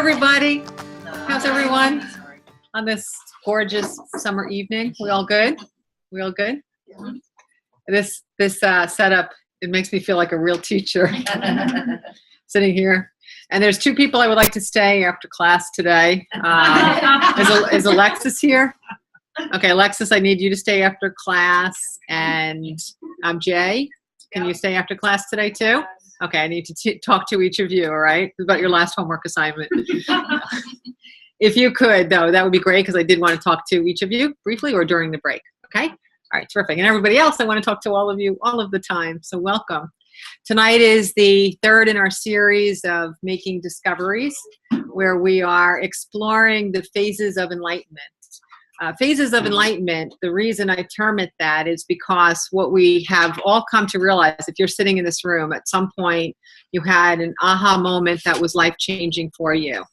everybody. How's everyone on this gorgeous summer evening? We all good? We all good? This setup, it makes me feel like a real teacher sitting here. And there's two people I would like to stay after class today. Is Alexis here? Okay, Alexis, I need you to stay after class. And Jay, can you stay after class today too? Okay, I need to talk to each of you, all right? About your last homework assignment. If you could, though, that would be great because I did want to talk to each of you briefly or during the break, okay? All right, terrific. And everybody else, I want to talk to all of you all of the time, so welcome. Tonight is the third in our series of Making Discoveries, where we are exploring the phases of enlightenment. Phases of enlightenment, the reason I term it that is because what we have all come to realize, if you're sitting in this room, at some point you had an aha moment that was life-changing for you.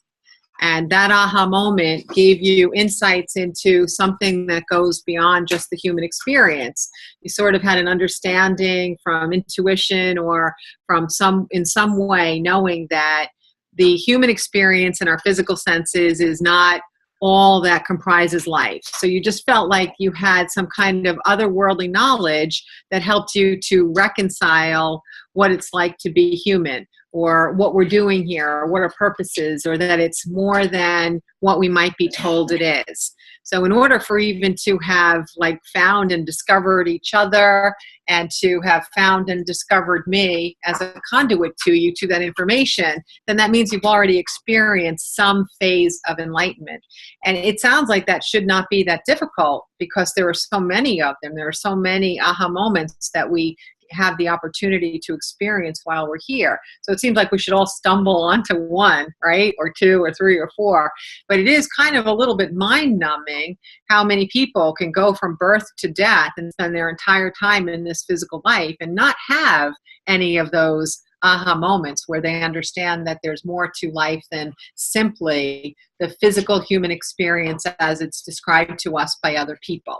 And that aha moment gave you insights into something that goes beyond just the human experience. You sort of had an understanding from intuition or from in some way knowing that the human experience in our physical senses is not all that comprises life. So you just felt like you had some kind of otherworldly knowledge that helped you to reconcile what it's like to be human, or what we're doing here, or what our purpose is, or that it's more than what we might be told it is. So in order for even to have found and discovered each other, and to have found and discovered me as a conduit to you, to that information, then that means you've already experienced some phase of enlightenment. And it sounds like that should not be that difficult because there are so many of them. There are so many aha moments that we have the opportunity to experience while we're here. So it seems like we should all stumble onto one, right? Or two or three or four. But it is kind of a little bit mind-numbing how many people can go from birth to death and spend their entire time in this physical life and not have any of those aha moments where they understand that there's more to life than simply the physical human experience as it's described to us by other people.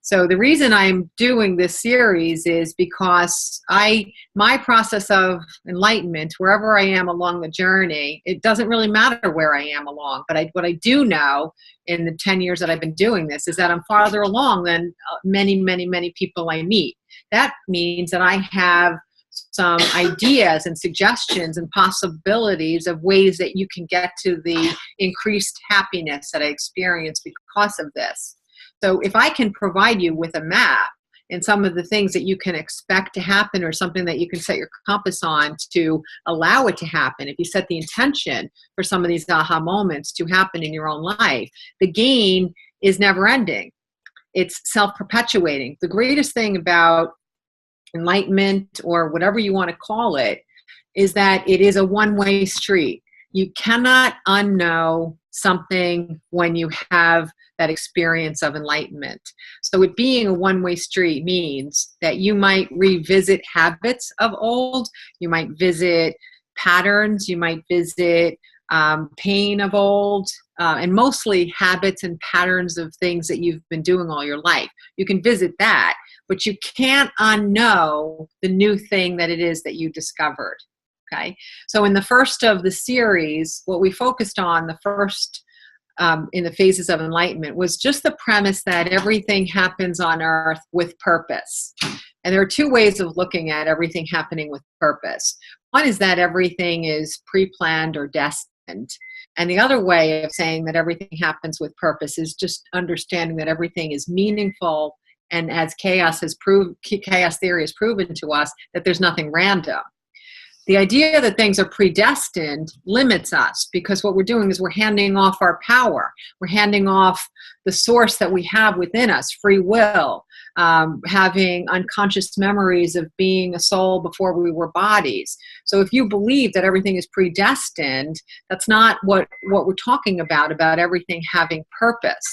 So the reason I'm doing this series is because my process of enlightenment, wherever I am along the journey, it doesn't really matter where I am along. But what I do know in the 10 years that I've been doing this is that I'm farther along than many, many, many people I meet. That means that I have some ideas and suggestions and possibilities of ways that you can get to the increased happiness that I experience because of this. So if I can provide you with a map and some of the things that you can expect to happen or something that you can set your compass on to allow it to happen, if you set the intention for some of these aha moments to happen in your own life, the gain is never ending. It's self-perpetuating. The greatest thing about enlightenment, or whatever you want to call it, is that it is a one-way street. You cannot unknow something when you have that experience of enlightenment. So it being a one-way street means that you might revisit habits of old, you might visit patterns, you might visit pain of old, and mostly habits and patterns of things that you've been doing all your life. You can visit that, but you can't unknow the new thing that it is that you discovered. Okay, so in the first of the series, what we focused on, the first in the phases of enlightenment, was just the premise that everything happens on earth with purpose. And there are two ways of looking at everything happening with purpose. One is that everything is pre-planned or destined. And the other way of saying that everything happens with purpose is just understanding that everything is meaningful. And as chaos theory has proven to us, that there's nothing random. The idea that things are predestined limits us, because what we're doing is we're handing off our power. We're handing off the source that we have within us, free will, having unconscious memories of being a soul before we were bodies. So if you believe that everything is predestined, that's not what we're talking about everything having purpose.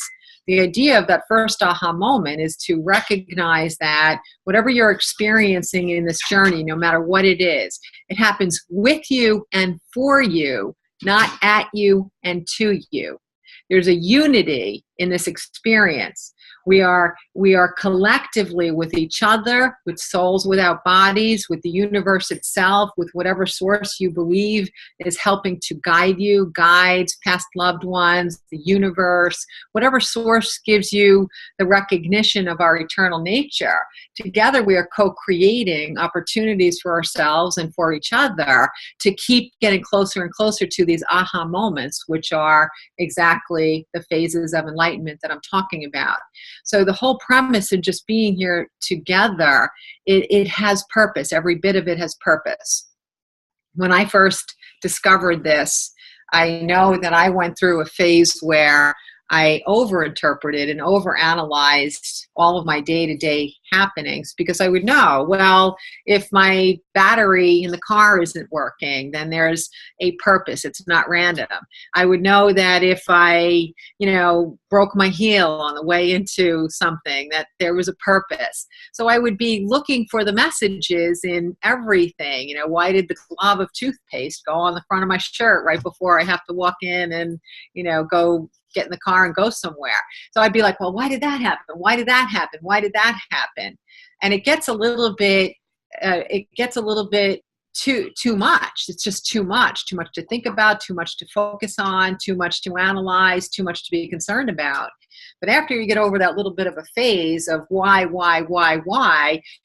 The idea of that first aha moment is to recognize that whatever you're experiencing in this journey, no matter what it is, it happens with you and for you, not at you and to you. There's a unity in this experience. We are collectively with each other, with souls without bodies, with the universe itself, with whatever source you believe is helping to guide you, guides, past loved ones, the universe, whatever source gives you the recognition of our eternal nature. Together we are co-creating opportunities for ourselves and for each other to keep getting closer and closer to these aha moments, which are exactly the phases of enlightenment that I'm talking about. So the whole premise of just being here together, it has purpose. Every bit of it has purpose. When I first discovered this, I know that I went through a phase where I overinterpreted and overanalyzed all of my day-to-day happenings, because I would know, well, if my battery in the car isn't working, then there's a purpose. It's not random. I would know that if I, broke my heel on the way into something, that there was a purpose. So I would be looking for the messages in everything. Why did the glob of toothpaste go on the front of my shirt right before I have to walk in and, go get in the car and go somewhere? So I'd be like, well, why did that happen? Why did that happen? Why did that happen? And it gets a little bit too much. It's just too much to think about, too much to focus on, too much to analyze, too much to be concerned about. But after you get over that little bit of a phase of why,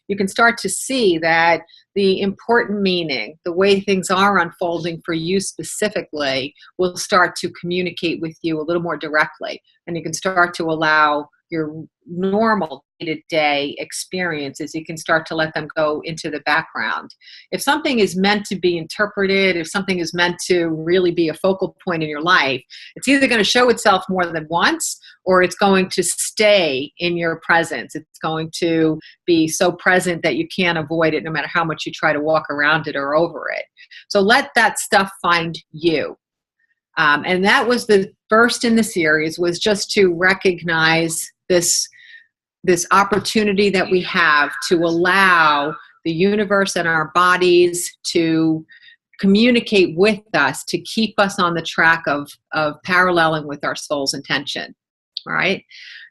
you can start to see that the important meaning, the way things are unfolding for you specifically, will start to communicate with you a little more directly. And you can start to allow your normal day-to-day experiences, you can start to let them go into the background. If something is meant to be interpreted, if something is meant to really be a focal point in your life, it's either going to show itself more than once, or it's going to stay in your presence. It's going to be so present that you can't avoid it no matter how much you try to walk around it or over it. So let that stuff find you. And that was the first in the series, was just to recognize this opportunity that we have to allow the universe and our bodies to communicate with us, to keep us on the track of paralleling with our soul's intention. All right.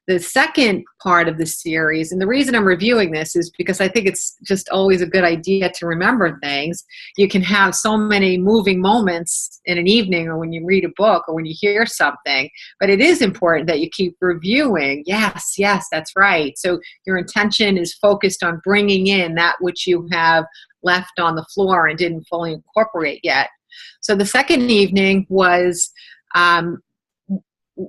The second part of the series, and the reason I'm reviewing this is because I think it's just always a good idea to remember things. You can have so many moving moments in an evening, or when you read a book, or when you hear something, but it is important that you keep reviewing. Yes, that's right. So your intention is focused on bringing in that which you have left on the floor and didn't fully incorporate yet. So the second evening was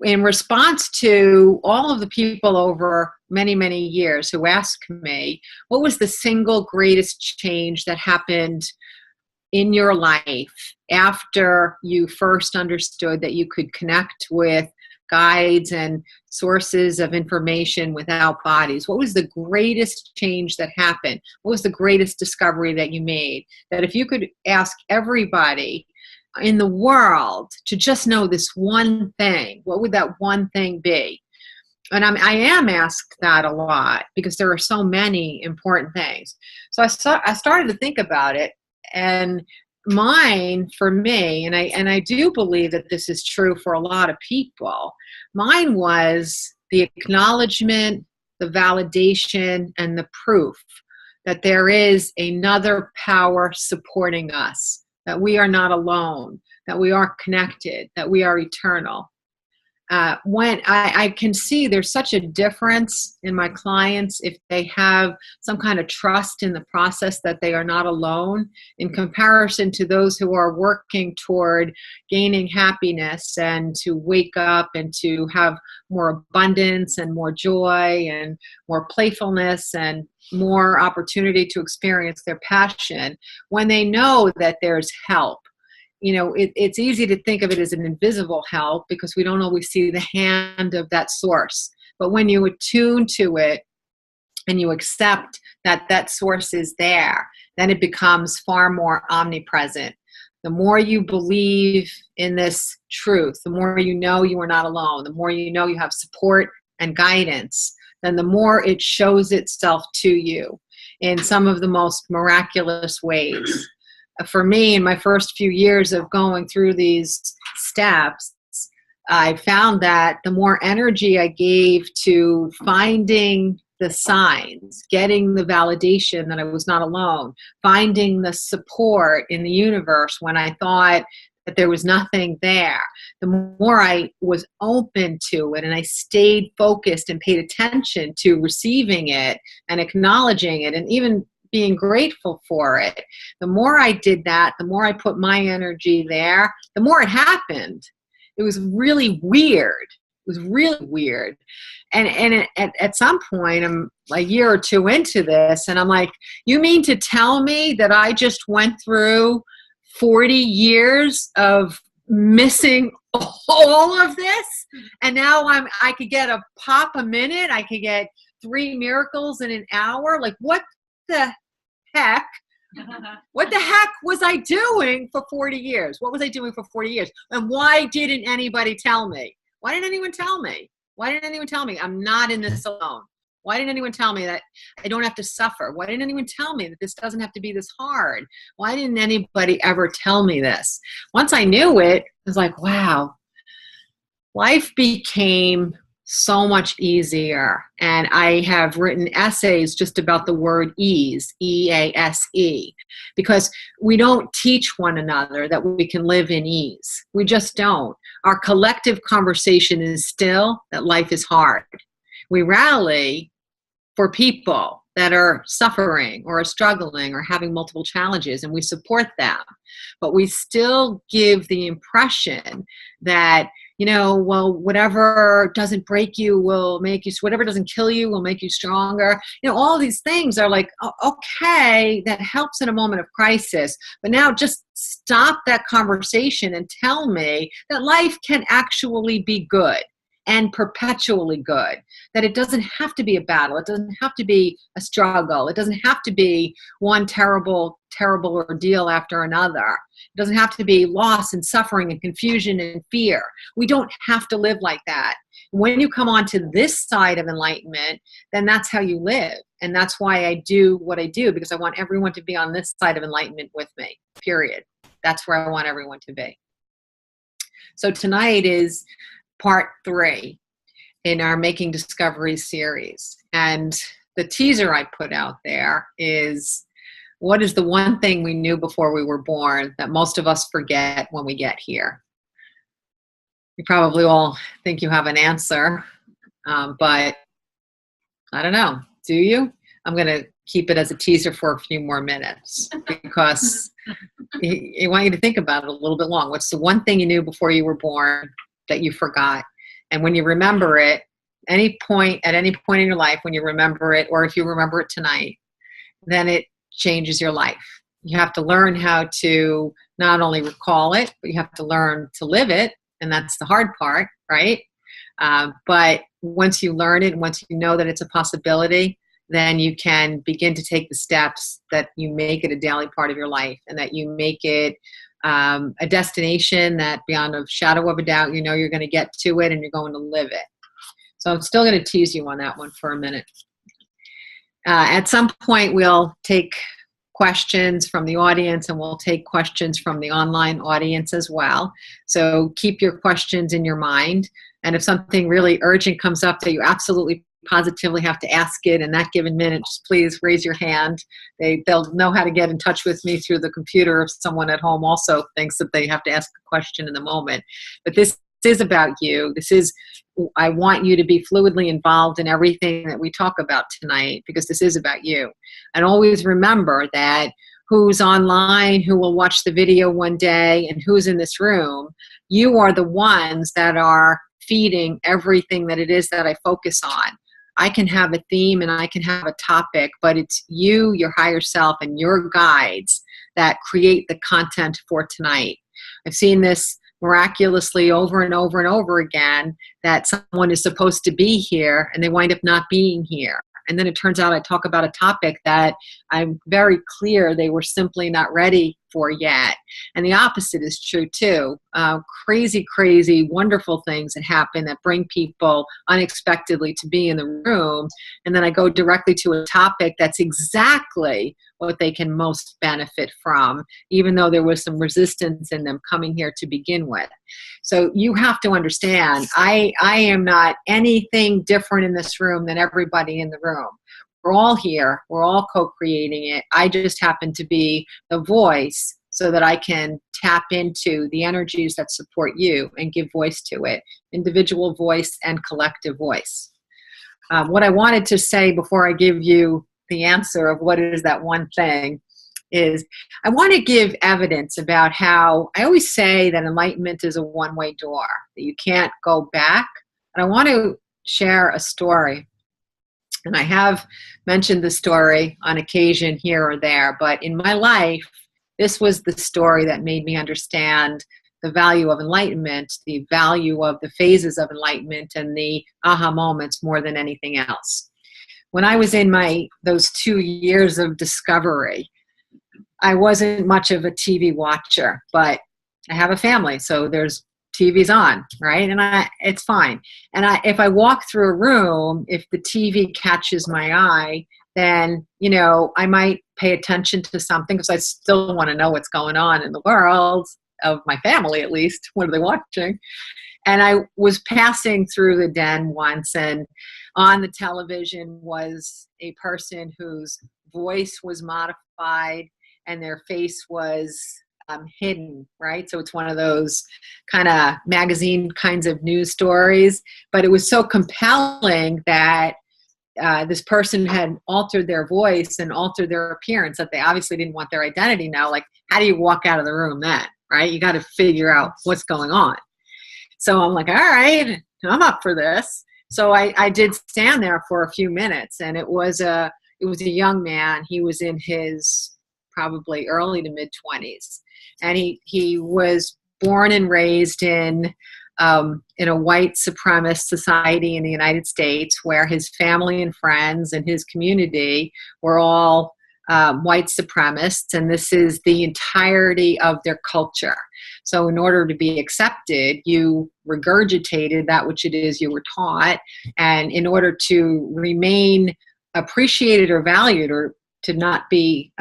in response to all of the people over many, many years who asked me, what was the single greatest change that happened in your life after you first understood that you could connect with guides and sources of information without bodies? What was the greatest change that happened? What was the greatest discovery that you made? That if you could ask everybody in the world to just know this one thing, what would that one thing be? And I am asked that a lot because there are so many important things. So I started to think about it, and mine, for me, and I do believe that this is true for a lot of people, mine was the acknowledgement, the validation, and the proof that there is another power supporting us, that we are not alone, that we are connected, that we are eternal. When I can see there's such a difference in my clients if they have some kind of trust in the process that they are not alone, in comparison to those who are working toward gaining happiness and to wake up and to have more abundance and more joy and more playfulness and more opportunity to experience their passion when they know that there's help. It's easy to think of it as an invisible help because we don't always see the hand of that source. But when you attune to it and you accept that that source is there, then it becomes far more omnipresent. The more you believe in this truth, the more you know you are not alone, the more you know you have support and guidance, then the more it shows itself to you in some of the most miraculous ways. For me, in my first few years of going through these steps, I found that the more energy I gave to finding the signs, getting the validation that I was not alone, finding the support in the universe when I thought that there was nothing there, the more I was open to it and I stayed focused and paid attention to receiving it and acknowledging it and even being grateful for it. The more I did that, the more I put my energy there, the more it happened. It was really weird. It was really weird. And at some point, I'm a year or two into this, and I'm like, you mean to tell me that I just went through 40 years of missing all of this? And now I could get a pop a minute. I could get 3 miracles in an hour. Like, what the heck? What the heck was I doing for 40 years? What was I doing for 40 years? And why didn't anybody tell me? Why didn't anyone tell me? Why didn't anyone tell me I'm not in this alone? Why didn't anyone tell me that I don't have to suffer? Why didn't anyone tell me that this doesn't have to be this hard? Why didn't anybody ever tell me this? Once I knew it, I was like, wow, life became so much easier. And I have written essays just about the word ease, E-A-S-E, because we don't teach one another that we can live in ease. We just don't. Our collective conversation is still that life is hard. We rally for people that are suffering or are struggling or having multiple challenges, and we support them. But we still give the impression that, well, whatever doesn't break you will make you, whatever doesn't kill you will make you stronger. All these things are like, okay, that helps in a moment of crisis. But now just stop that conversation and tell me that life can actually be good and perpetually good, that it doesn't have to be a battle. It doesn't have to be a struggle. It doesn't have to be one terrible, terrible ordeal after another. It doesn't have to be loss and suffering and confusion and fear. We don't have to live like that. When you come onto this side of enlightenment, then that's how you live. And that's why I do what I do, because I want everyone to be on this side of enlightenment with me, period. That's where I want everyone to be. So tonight is part 3 in our Making Discoveries series. And the teaser I put out there is, what is the one thing we knew before we were born that most of us forget when we get here? You probably all think you have an answer, but I don't know. Do you? I'm going to keep it as a teaser for a few more minutes because I want you to think about it a little bit long. What's the one thing you knew before you were born that you forgot? And when you remember it, at any point in your life, when you remember it, or if you remember it tonight, then it changes your life. You have to learn how to not only recall it, but you have to learn to live it. And that's the hard part, right? But once you learn it, once you know that it's a possibility, then you can begin to take the steps that you make it a daily part of your life, and that you make it a destination that beyond a shadow of a doubt, you're going to get to it and you're going to live it. So I'm still going to tease you on that one for a minute. At some point, we'll take questions from the audience, and we'll take questions from the online audience as well. So keep your questions in your mind. And if something really urgent comes up that you absolutely positively have to ask it in that given minute, just please raise your hand. They'll know how to get in touch with me through the computer if someone at home also thinks that they have to ask a question in the moment. But this is about you. I want you to be fluidly involved in everything that we talk about tonight, because this is about you. And always remember that who's online, who will watch the video one day, and who's in this room, you are the ones that are feeding everything that it is that I focus on. I can have a theme and I can have a topic, but it's you, your higher self, and your guides that create the content for tonight. I've seen this miraculously over and over and over again, that someone is supposed to be here and they wind up not being here. And then it turns out I talk about a topic that I'm very clear they were simply not ready before yet. And the opposite is true too. Crazy, crazy, wonderful things that happen that bring people unexpectedly to be in the room. And then I go directly to a topic that's exactly what they can most benefit from, even though there was some resistance in them coming here to begin with. So you have to understand, I am not anything different in this room than everybody in the room. We're all here. We're all co-creating it. I just happen to be the voice so that I can tap into the energies that support you and give voice to it, individual voice and collective voice. What I wanted to say before I give you the answer of what is that one thing is I want to give evidence about how I always say that enlightenment is a one-way door, that you can't go back. And I want to share a story. And I have mentioned the story on occasion here or there, but in my life, this was the story that made me understand the value of enlightenment, the value of the phases of enlightenment, and the aha moments more than anything else. When I was in those 2 years of discovery, I wasn't much of a TV watcher, but I have a family, so there's TV's on, right? And it's fine. And if I walk through a room, if the TV catches my eye, then, I might pay attention to something because I still want to know what's going on in the world of my family, at least. What are they watching? And I was passing through the den once, and on the television was a person whose voice was modified and their face was hidden, right? So it's one of those kind of magazine kinds of news stories, but it was so compelling that this person had altered their voice and altered their appearance that they obviously didn't want their identity now. Like, how do you walk out of the room then, right? You got to figure out what's going on. So I'm like, all right, I'm up for this. So I did stand there for a few minutes, and it was a young man. He was in his probably early to mid 20s. And he was born and raised in a white supremacist society in the United States, where his family and friends and his community were all white supremacists, and this is the entirety of their culture. So in order to be accepted, you regurgitated that which it is you were taught, and in order to remain appreciated or valued, or to not be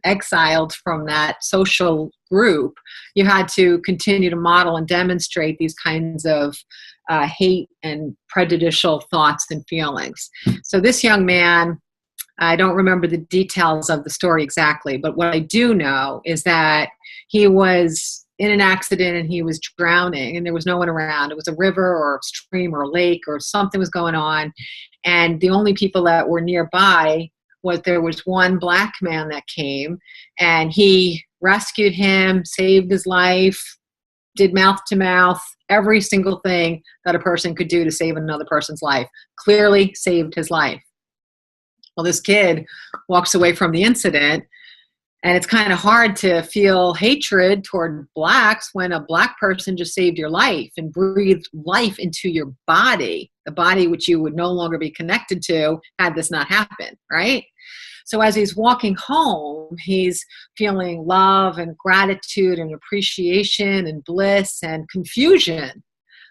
exiled from that social group, you had to continue to model and demonstrate these kinds of hate and prejudicial thoughts and feelings. So this young man, I don't remember the details of the story exactly, but what I do know is that he was in an accident and he was drowning and there was no one around. It was a river or a stream or a lake or something was going on. And the only people that were nearby there was one black man that came, and he rescued him, saved his life, did mouth to mouth, every single thing that a person could do to save another person's life. Clearly saved his life. Well, this kid walks away from the incident, and it's kind of hard to feel hatred toward blacks when a black person just saved your life and breathed life into your body, the body which you would no longer be connected to had this not happened, right? So as he's walking home, he's feeling love and gratitude and appreciation and bliss and confusion.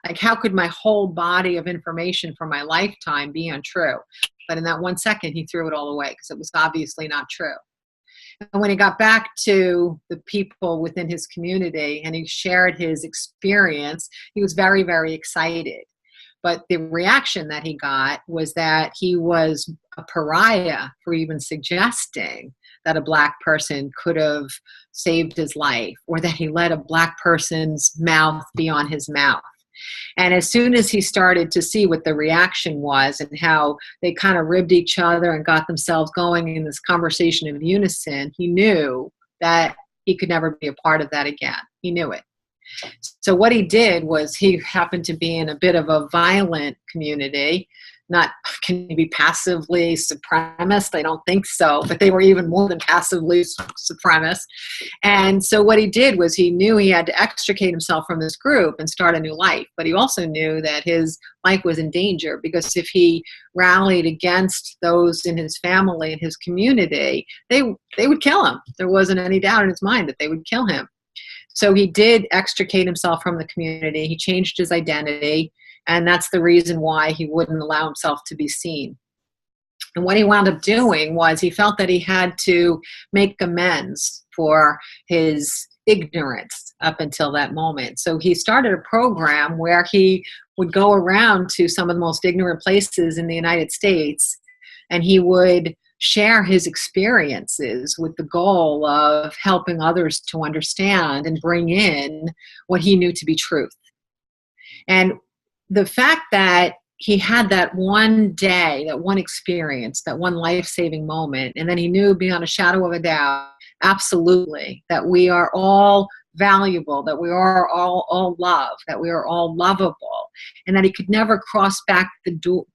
Like, how could my whole body of information from my lifetime be untrue? But in that 1 second, he threw it all away because it was obviously not true. And when he got back to the people within his community and he shared his experience, he was very, very excited. But the reaction that he got was that he was a pariah for even suggesting that a black person could have saved his life, or that he let a black person's mouth be on his mouth. And as soon as he started to see what the reaction was and how they kind of ribbed each other and got themselves going in this conversation of unison, he knew that he could never be a part of that again. He knew it. So what he did was, he happened to be in a bit of a violent community. not, can you be passively supremacist? I don't think so, but they were even more than passively supremacist. And so what he did was he knew he had to extricate himself from this group and start a new life. But he also knew that his life was in danger, because if he rallied against those in his family and his community, they would kill him. There wasn't any doubt in his mind that they would kill him. So he did extricate himself from the community. He changed his identity, and that's the reason why he wouldn't allow himself to be seen. And what he wound up doing was he felt that he had to make amends for his ignorance up until that moment. So he started a program where he would go around to some of the most ignorant places in the United States, and he would share his experiences with the goal of helping others to understand and bring in what he knew to be truth. And the fact that he had that one day, that one experience, that one life-saving moment, and then he knew beyond a shadow of a doubt, absolutely, that we are all valuable, that we are all love, that we are all lovable, and that he could never cross back through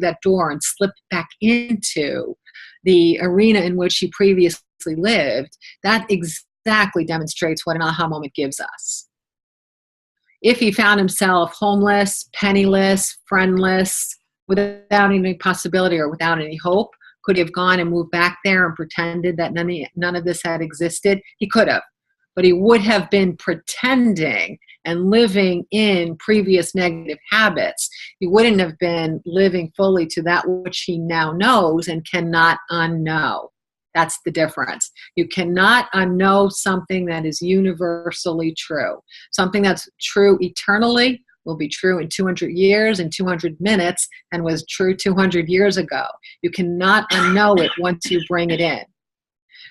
that door and slip back into the arena in which he previously lived. That exactly demonstrates what an aha moment gives us. If he found himself homeless, penniless, friendless, without any possibility or without any hope, could he have gone and moved back there and pretended that none of this had existed? He could have. But he would have been pretending and living in previous negative habits. He wouldn't have been living fully to that which he now knows and cannot unknow. That's the difference. You cannot unknow something that is universally true. Something that's true eternally will be true in 200 years, in 200 minutes, and was true 200 years ago. You cannot unknow it once you bring it in.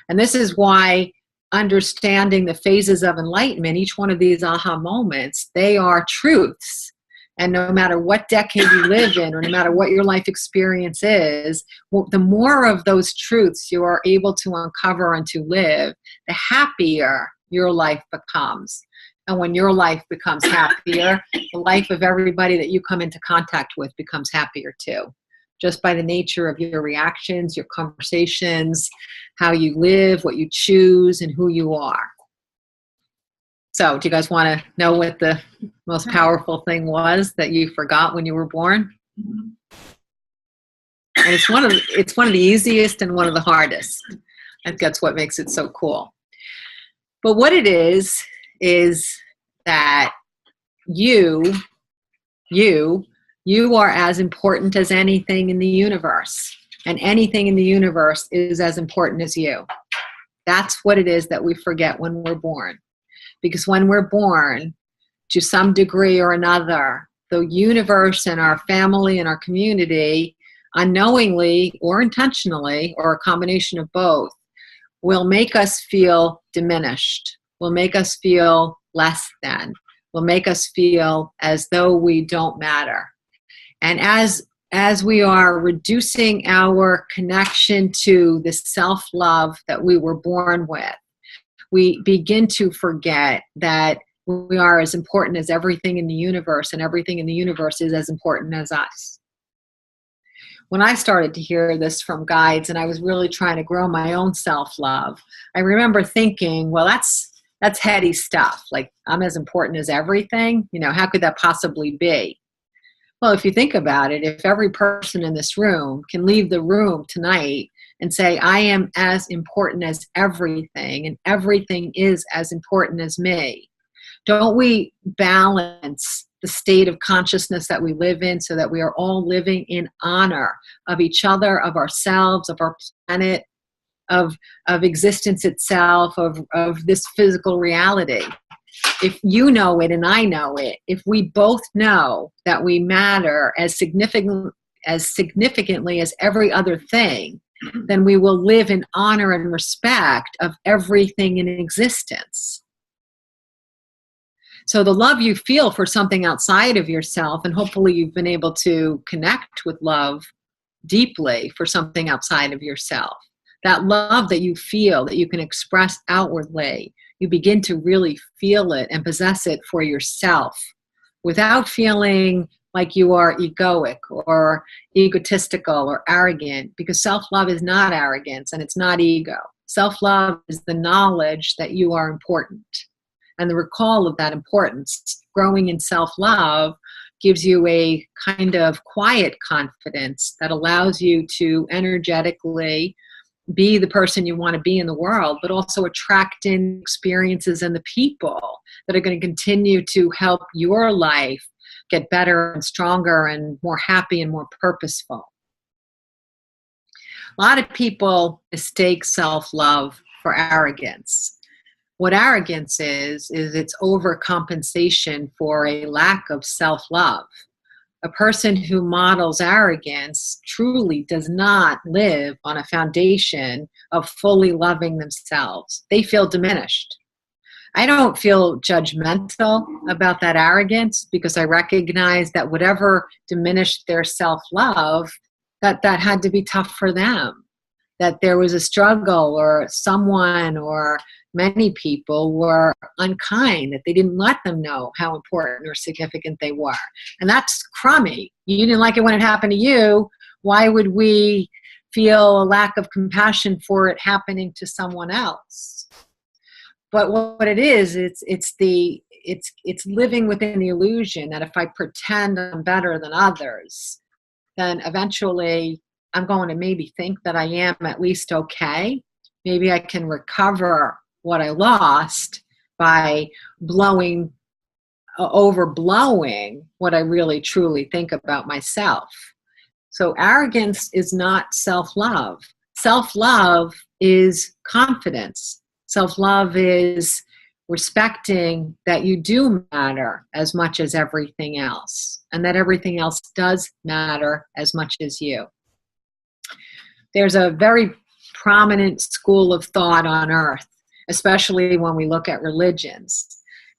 And this is why understanding the phases of enlightenment, each one of these aha moments, they are truths. And no matter what decade you live in, or no matter what your life experience is, the more of those truths you are able to uncover and to live, the happier your life becomes. And when your life becomes happier, the life of everybody that you come into contact with becomes happier too. Just by the nature of your reactions, your conversations, how you live, what you choose, and who you are. So, do you guys want to know what the most powerful thing was that you forgot when you were born? And it's one of the easiest and one of the hardest. I think that's what makes it so cool. But what it is that you are as important as anything in the universe, and anything in the universe is as important as you. That's what it is that we forget when we're born. Because when we're born, to some degree or another, the universe and our family and our community, unknowingly or intentionally, or a combination of both, will make us feel diminished, will make us feel less than, will make us feel as though we don't matter. And as we are reducing our connection to the self-love that we were born with, we begin to forget that we are as important as everything in the universe, and everything in the universe is as important as us. When I started to hear this from guides and I was really trying to grow my own self-love, I remember thinking, well, that's heady stuff. Like, I'm as important as everything. How could that possibly be? Well, if you think about it, if every person in this room can leave the room tonight and say, I am as important as everything, and everything is as important as me, don't we balance the state of consciousness that we live in so that we are all living in honor of each other, of ourselves, of our planet, of existence itself, of this physical reality? If you know it and I know it, if we both know that we matter as significantly as every other thing, then we will live in honor and respect of everything in existence. So the love you feel for something outside of yourself, and hopefully you've been able to connect with love deeply for something outside of yourself, that love that you feel, that you can express outwardly, you begin to really feel it and possess it for yourself without feeling like you are egoic or egotistical or arrogant, because self-love is not arrogance and it's not ego. Self-love is the knowledge that you are important and the recall of that importance. Growing in self-love gives you a kind of quiet confidence that allows you to energetically be the person you want to be in the world, but also attract in experiences and the people that are going to continue to help your life get better and stronger and more happy and more purposeful. A lot of people mistake self-love for arrogance. What arrogance is it's overcompensation for a lack of self-love. A person who models arrogance truly does not live on a foundation of fully loving themselves. They feel diminished. I don't feel judgmental about that arrogance because I recognize that whatever diminished their self-love, that had to be tough for them, that there was a struggle or someone or many people were unkind, that they didn't let them know how important or significant they were. And that's crummy. You didn't like it when it happened to you. Why would we feel a lack of compassion for it happening to someone else? But what it is, it's living within the illusion that if I pretend I'm better than others, then eventually I'm going to maybe think that I am at least okay. Maybe I can recover what I lost by overblowing what I really truly think about myself. So arrogance is not self-love. Self-love is confidence. Self-love is respecting that you do matter as much as everything else, and that everything else does matter as much as you. There's a very prominent school of thought on earth, especially when we look at religions,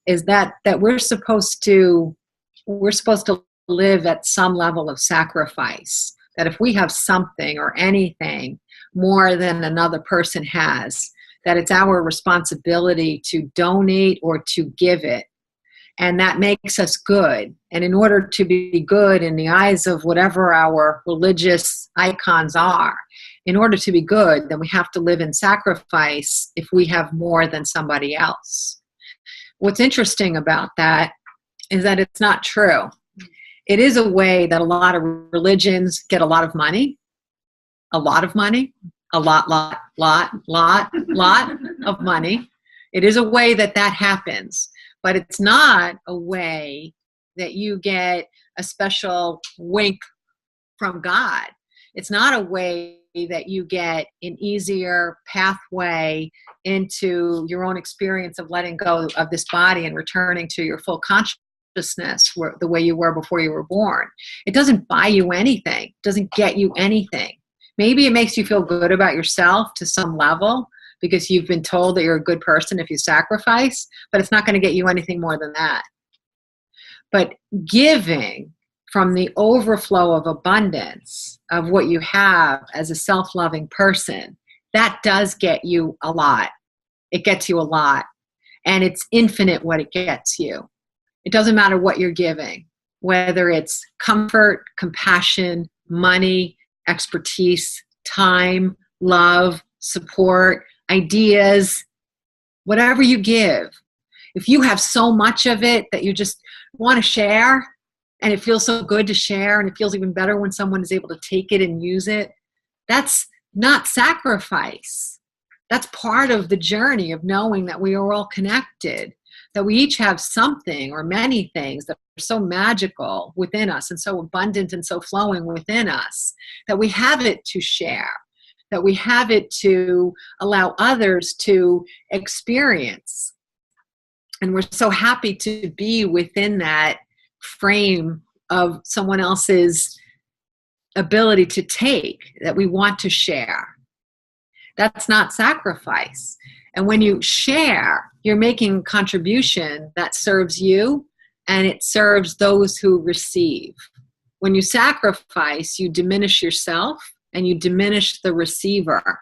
is that we're supposed to live at some level of sacrifice. That if we have something or anything more than another person has, that it's our responsibility to donate or to give it. And that makes us good. And in order to be good in the eyes of whatever our religious icons are, in order to be good, then we have to live in sacrifice if we have more than somebody else. What's interesting about that is that it's not true. It is a way that a lot of religions get a lot of money, a lot of money, a lot of money. It is a way that happens, but it's not a way that you get a special wink from God. It's not a way that you get an easier pathway into your own experience of letting go of this body and returning to your full consciousness the way you were before you were born. It doesn't buy you anything. It doesn't get you anything. Maybe it makes you feel good about yourself to some level because you've been told that you're a good person if you sacrifice, but it's not going to get you anything more than that. But giving from the overflow of abundance of what you have as a self-loving person, that does get you a lot. It gets you a lot. And it's infinite what it gets you. It doesn't matter what you're giving, whether it's comfort, compassion, money, expertise, time, love, support, ideas, whatever you give. If you have so much of it that you just want to share, and it feels so good to share, and it feels even better when someone is able to take it and use it, that's not sacrifice. That's part of the journey of knowing that we are all connected, that we each have something or many things that are so magical within us and so abundant and so flowing within us, that we have it to share, that we have it to allow others to experience. And we're so happy to be within that frame of someone else's ability to take, that we want to share. That's not sacrifice. And when you share, you're making a contribution that serves you and it serves those who receive. When you sacrifice, you diminish yourself and you diminish the receiver.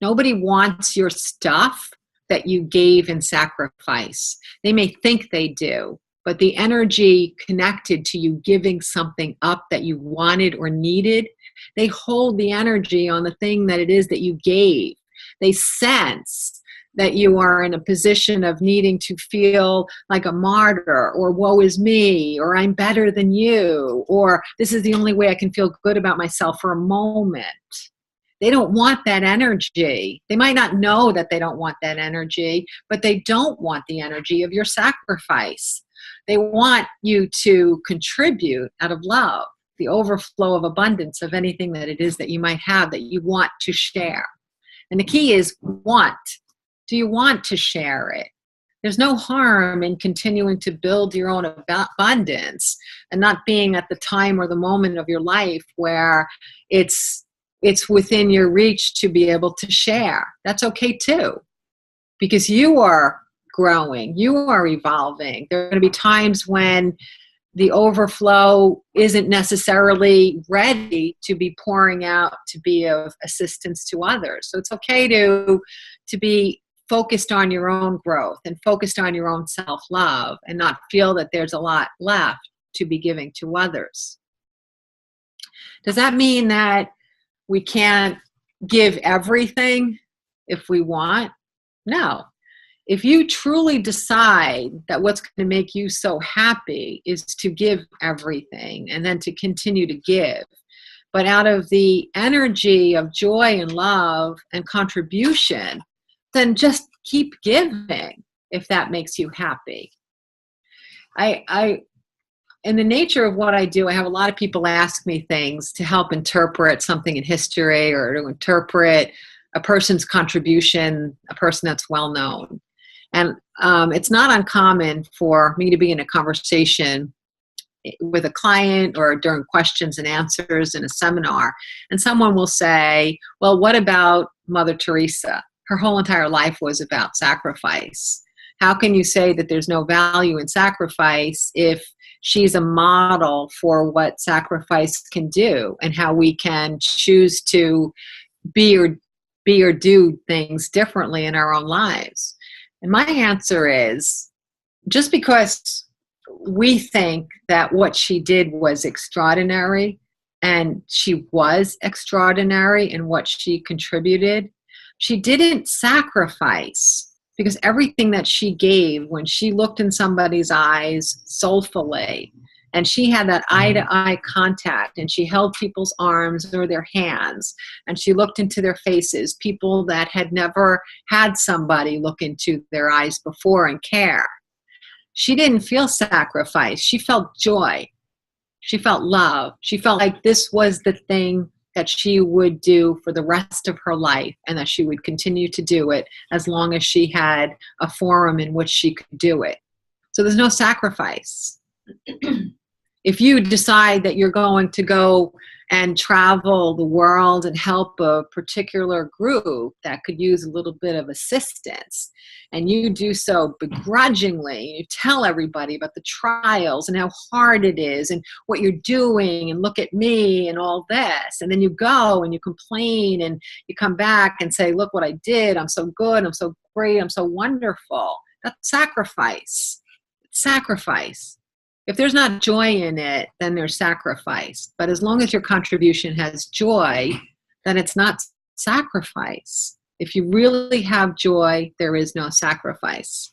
Nobody wants your stuff that you gave in sacrifice. They may think they do, but the energy connected to you giving something up that you wanted or needed, they hold the energy on the thing that it is that you gave. They sense that you are in a position of needing to feel like a martyr, or woe is me, or I'm better than you, or this is the only way I can feel good about myself for a moment. They don't want that energy. They might not know that they don't want that energy, but they don't want the energy of your sacrifice. They want you to contribute out of love, the overflow of abundance of anything that it is that you might have that you want to share. And the key is want. Do you want to share it? There's no harm in continuing to build your own abundance and not being at the time or the moment of your life where it's within your reach to be able to share. That's okay too, because you are growing, you are evolving. There are going to be times when the overflow isn't necessarily ready to be pouring out to be of assistance to others. So it's okay to be focused on your own growth and focused on your own self-love and not feel that there's a lot left to be giving to others. Does that mean that we can't give everything if we want? No. If you truly decide that what's going to make you so happy is to give everything and then to continue to give, but out of the energy of joy and love and contribution, then just keep giving if that makes you happy. In the nature of what I do, I have a lot of people ask me things to help interpret something in history or to interpret a person's contribution, a person that's well known. And it's not uncommon for me to be in a conversation with a client or during questions and answers in a seminar, and someone will say, well, what about Mother Teresa? Her whole entire life was about sacrifice. How can you say that there's no value in sacrifice if she's a model for what sacrifice can do and how we can choose to be or do things differently in our own lives? And my answer is, just because we think that what she did was extraordinary, and she was extraordinary in what she contributed, she didn't sacrifice, because everything that she gave, when she looked in somebody's eyes soulfully, and she had that eye-to-eye contact, and she held people's arms or their hands, and she looked into their faces, people that had never had somebody look into their eyes before and care. She didn't feel sacrifice. She felt joy. She felt love. She felt like this was the thing that she would do for the rest of her life, and that she would continue to do it as long as she had a forum in which she could do it. So there's no sacrifice. If you decide that you're going to go and travel the world and help a particular group that could use a little bit of assistance, and you do so begrudgingly, you tell everybody about the trials and how hard it is and what you're doing and look at me and all this, and then you go and you complain and you come back and say, look what I did, I'm so good, I'm so great, I'm so wonderful. That's sacrifice. It's sacrifice. If there's not joy in it, then there's sacrifice. But as long as your contribution has joy, then it's not sacrifice. If you really have joy, there is no sacrifice.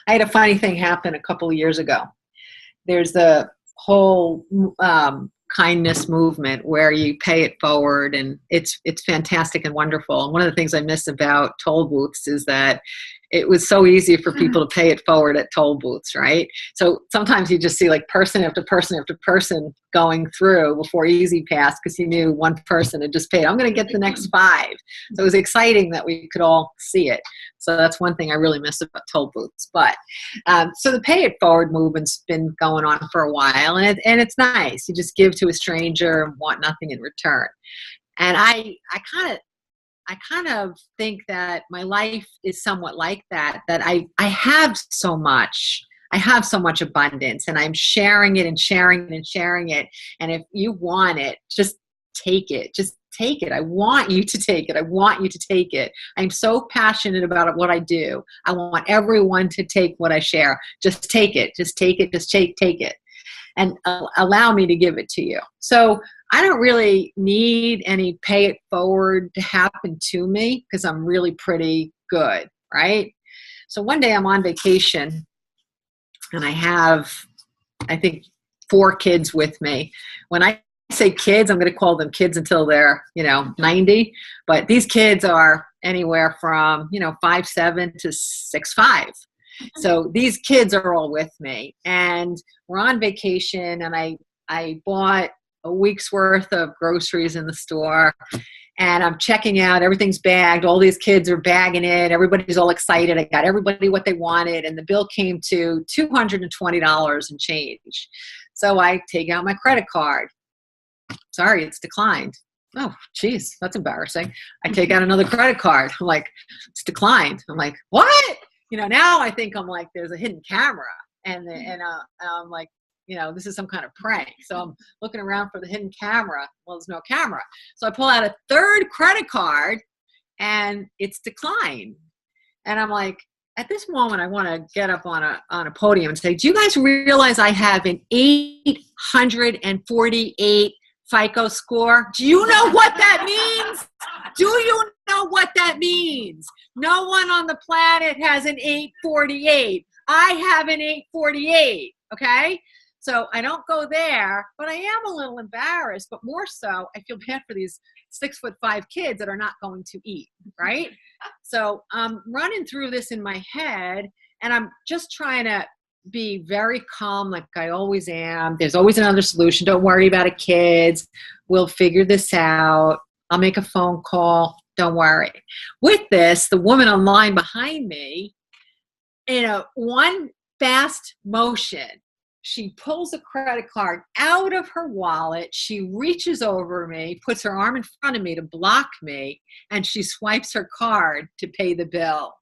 I had a funny thing happen a couple of years ago. There's the whole kindness movement where you pay it forward, and it's fantastic and wonderful. And one of the things I miss about toll booths is that it was so easy for people to pay it forward at toll booths, right? So sometimes you just see like person after person after person going through before Easy Pass, because you knew one person had just paid. I'm going to get the next 5. So it was exciting that we could all see it. So that's one thing I really miss about toll booths. But so the pay it forward movement's been going on for a while, and it's nice. You just give to a stranger and want nothing in return. And I kind of think that my life is somewhat like that I have so much. I have so much abundance, and I'm sharing it and sharing it and sharing it. And if you want it, just take it. Just take it. I want you to take it. I want you to take it. I'm so passionate about what I do. I want everyone to take what I share. Just take it. Just take it. Just take it. And allow me to give it to you. So I don't really need any pay it forward to happen to me because I'm really pretty good, right? So one day I'm on vacation and I have, I think, 4 kids with me. When I say kids, I'm going to call them kids until they're, 90. But these kids are anywhere from, 5'7" to 6'5". So these kids are all with me, and we're on vacation, and I bought a week's worth of groceries in the store, and I'm checking out. Everything's bagged. All these kids are bagging it. Everybody's all excited. I got everybody what they wanted, and the bill came to $220 and change. So I take out my credit card. Sorry, it's declined. Oh, geez, that's embarrassing. I take out another credit card. I'm like, it's declined. I'm like, what? Now I think I'm like, there's a hidden camera, and I'm like, this is some kind of prank. So I'm looking around for the hidden camera. Well, there's no camera. So I pull out a third credit card, and it's declined. And I'm like, at this moment, I want to get up on a podium and say, do you guys realize I have an 848 FICO score? Do you know what that means? Do you know what that means? No one on the planet has an 848. I have an 848, okay? So I don't go there, but I am a little embarrassed, but more so, I feel bad for these 6'5" kids that are not going to eat, right? So I'm running through this in my head, and I'm just trying to be very calm like I always am. There's always another solution. Don't worry about it, kids. We'll figure this out. I'll make a phone call. Don't worry. With this, the woman online behind me, in one fast motion, she pulls a credit card out of her wallet. She reaches over me, puts her arm in front of me to block me, and she swipes her card to pay the bill.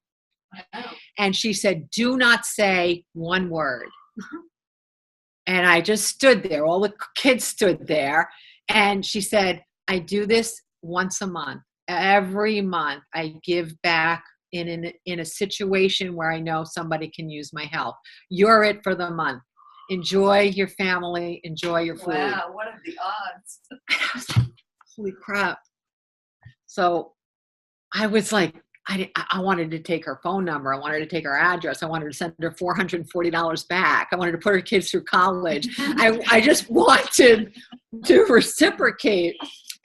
Wow. And she said, do not say one word. And I just stood there. All the kids stood there. And she said, I do this once a month. Every month I give back in a situation where I know somebody can use my help. You're it for the month. Enjoy your family. Enjoy your food. Wow, what are the odds? I was like, holy crap. So I was like, I wanted to take her phone number. I wanted to take her address. I wanted to send her $440 back. I wanted to put her kids through college. I just wanted to reciprocate.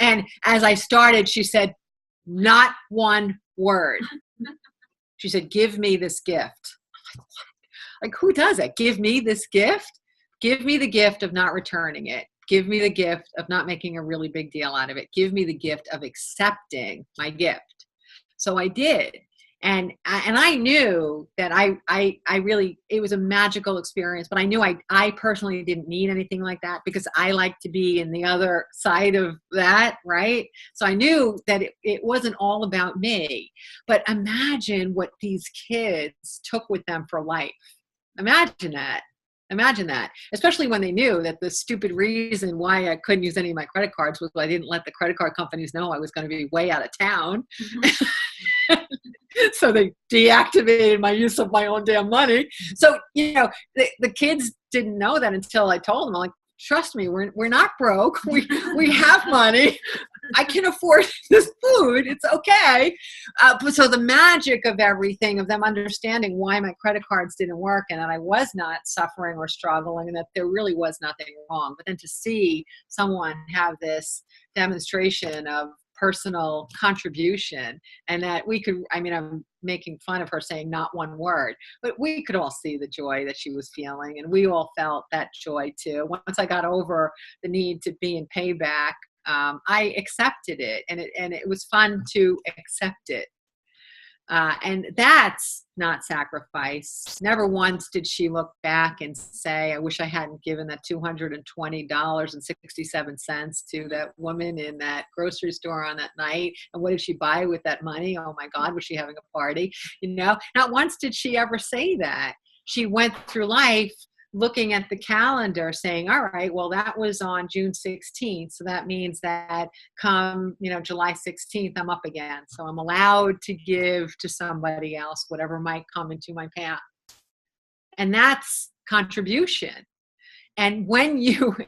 And as I started, she said, not one word. She said, give me this gift. Like, who does it? Give me this gift? Give me the gift of not returning it. Give me the gift of not making a really big deal out of it. Give me the gift of accepting my gift. So I did. And I knew that I really, it was a magical experience, but I knew I personally didn't need anything like that because I like to be in the other side of that, right? So I knew that it wasn't all about me. But imagine what these kids took with them for life. Imagine that. Imagine that, especially when they knew that the stupid reason why I couldn't use any of my credit cards was I didn't let the credit card companies know I was going to be way out of town. Mm-hmm. So they deactivated my use of my own damn money. So, the kids didn't know that until I told them. I'm like, trust me, we're not broke. We have money. I can afford this food. It's okay. So the magic of everything, of them understanding why my credit cards didn't work and that I was not suffering or struggling and that there really was nothing wrong. But then to see someone have this demonstration of personal contribution and that we could, I'm making fun of her saying not one word, but we could all see the joy that she was feeling and we all felt that joy too. Once I got over the need to be in payback, I accepted it and it was fun to accept it. And that's not sacrifice. Never once did she look back and say, I wish I hadn't given that $220.67 to that woman in that grocery store on that night. And what did she buy with that money? Oh my God, was she having a party? Not once did she ever say that. She went through life looking at the calendar saying, all right, well, that was on June 16th. So that means that come, July 16th, I'm up again. So I'm allowed to give to somebody else, whatever might come into my path. And that's contribution. And when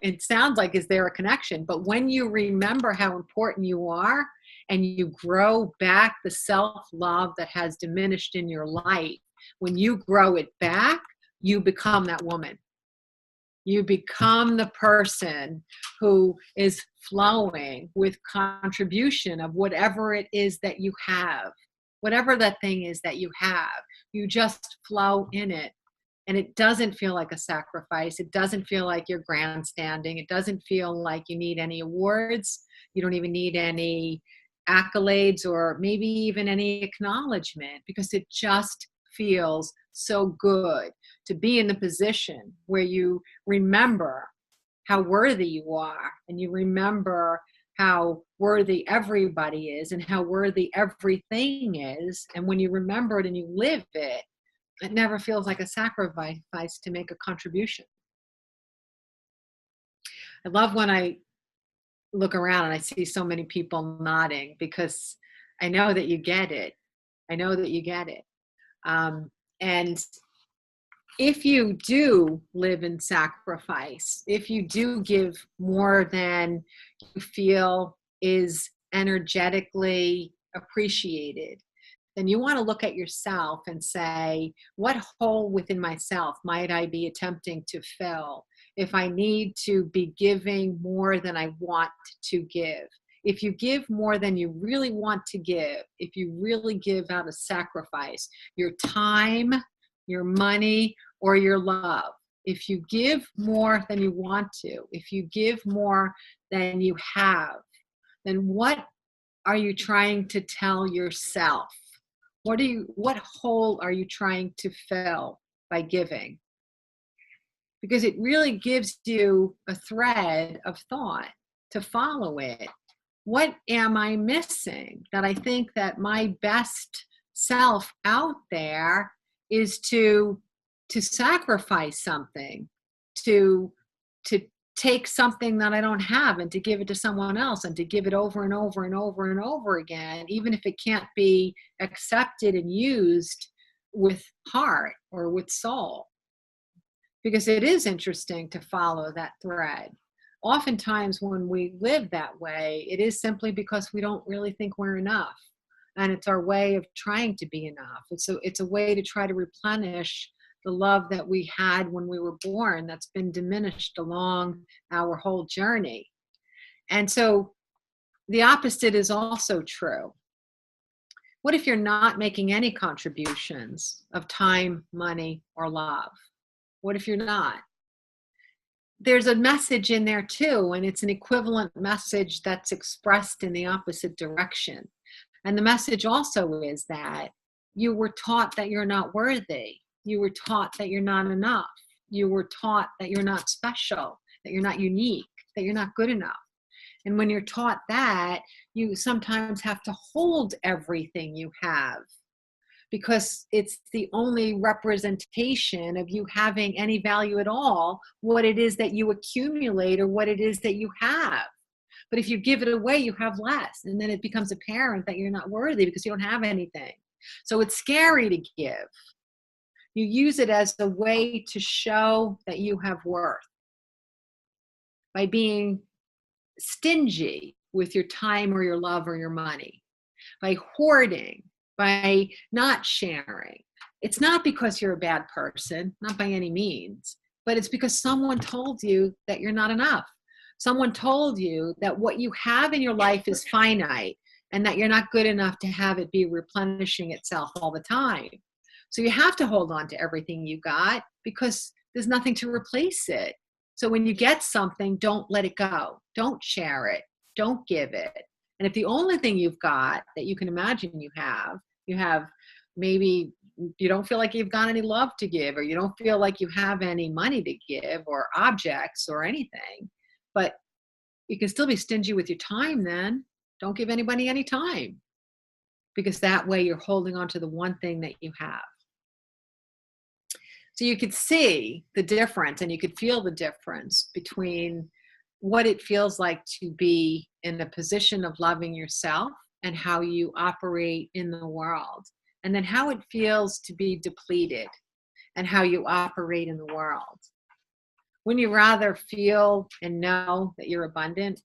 it sounds like, is there a connection? But when you remember how important you are and you grow back the self-love that has diminished in your life, when you grow it back, you become that woman. You become the person who is flowing with contribution of whatever it is that you have, whatever that thing is that you have. You just flow in it. And it doesn't feel like a sacrifice. It doesn't feel like you're grandstanding. It doesn't feel like you need any awards. You don't even need any accolades or maybe even any acknowledgement, because it just feels so good to be in the position where you remember how worthy you are, and you remember how worthy everybody is and how worthy everything is. And when you remember it and you live it, it never feels like a sacrifice to make a contribution. I love when I look around and I see so many people nodding, because I know that you get it. I know that you get it. And if you do live in sacrifice, if you do give more than you feel is energetically appreciated, then you want to look at yourself and say, what hole within myself might I be attempting to fill if I need to be giving more than I want to give? If you give more than you really want to give, if you really give out of sacrifice, your time, your money, or your love, if you give more than you want to, if you give more than you have, then what are you trying to tell yourself? What hole are you trying to fill by giving? Because it really gives you a thread of thought to follow it. What am I missing that I think that my best self out there is to sacrifice something, to take something that I don't have and to give it to someone else, and to give it over and over and over and over again, even if it can't be accepted and used with heart or with soul. Because it is interesting to follow that thread. Oftentimes when we live that way, it is simply because we don't really think we're enough. And it's our way of trying to be enough. It's a way to try to replenish the love that we had when we were born that's been diminished along our whole journey. And so the opposite is also true. What if you're not making any contributions of time, money, or love? What if you're not? There's a message in there too, and it's an equivalent message that's expressed in the opposite direction. And the message also is that you were taught that you're not worthy. You were taught that you're not enough. You were taught that you're not special, that you're not unique, that you're not good enough. And when you're taught that, you sometimes have to hold everything you have, because it's the only representation of you having any value at all, what it is that you accumulate or what it is that you have. But if you give it away, you have less. And then it becomes apparent that you're not worthy because you don't have anything. So it's scary to give. You use it as a way to show that you have worth by being stingy with your time or your love or your money, by hoarding, by not sharing. It's not because you're a bad person, not by any means, but it's because someone told you that you're not enough. Someone told you that what you have in your life is finite and that you're not good enough to have it be replenishing itself all the time. So you have to hold on to everything you got because there's nothing to replace it. So when you get something, don't let it go. Don't share it. Don't give it. And if the only thing you've got that you can imagine you have maybe you don't feel like you've got any love to give, or you don't feel like you have any money to give or objects or anything, but you can still be stingy with your time then. Don't give anybody any time, because that way you're holding on to the one thing that you have. So you could see the difference and you could feel the difference between what it feels like to be in a position of loving yourself and how you operate in the world. And then how it feels to be depleted and how you operate in the world. Wouldn't you rather feel and know that you're abundant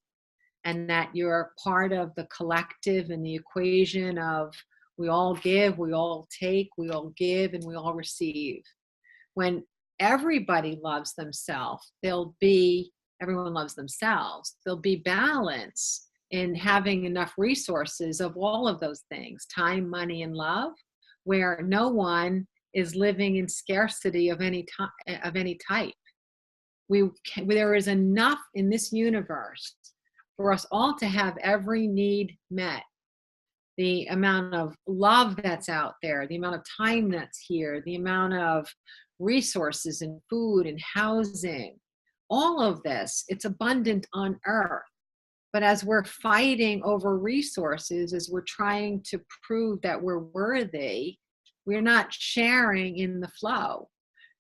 and that you're part of the collective and the equation of we all give, we all take, we all give, and we all receive? When everybody loves themselves, everyone loves themselves, there'll be balance in having enough resources of all of those things, time, money, and love, where no one is living in scarcity of any type. There is enough in this universe for us all to have every need met. The amount of love that's out there, the amount of time that's here, the amount of resources and food and housing, all of this, it's abundant on earth. But as we're fighting over resources, as we're trying to prove that we're worthy, we're not sharing in the flow.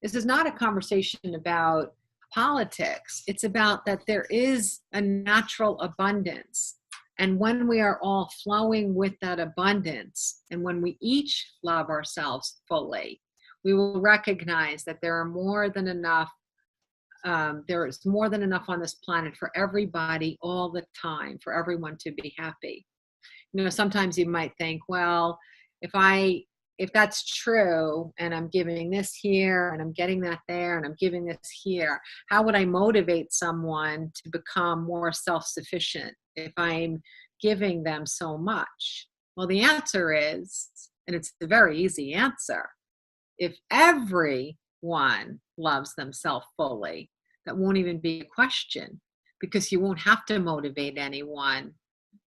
This is not a conversation about politics. It's about that there is a natural abundance. And when we are all flowing with that abundance, and when we each love ourselves fully, we will recognize that there is more than enough on this planet for everybody all the time, for everyone to be happy. Sometimes you might think, well, if that's true and I'm giving this here and I'm getting that there and I'm giving this here, how would I motivate someone to become more self-sufficient if I'm giving them so much? Well, the answer is, and it's a very easy answer, if everyone loves themselves fully, that won't even be a question, because you won't have to motivate anyone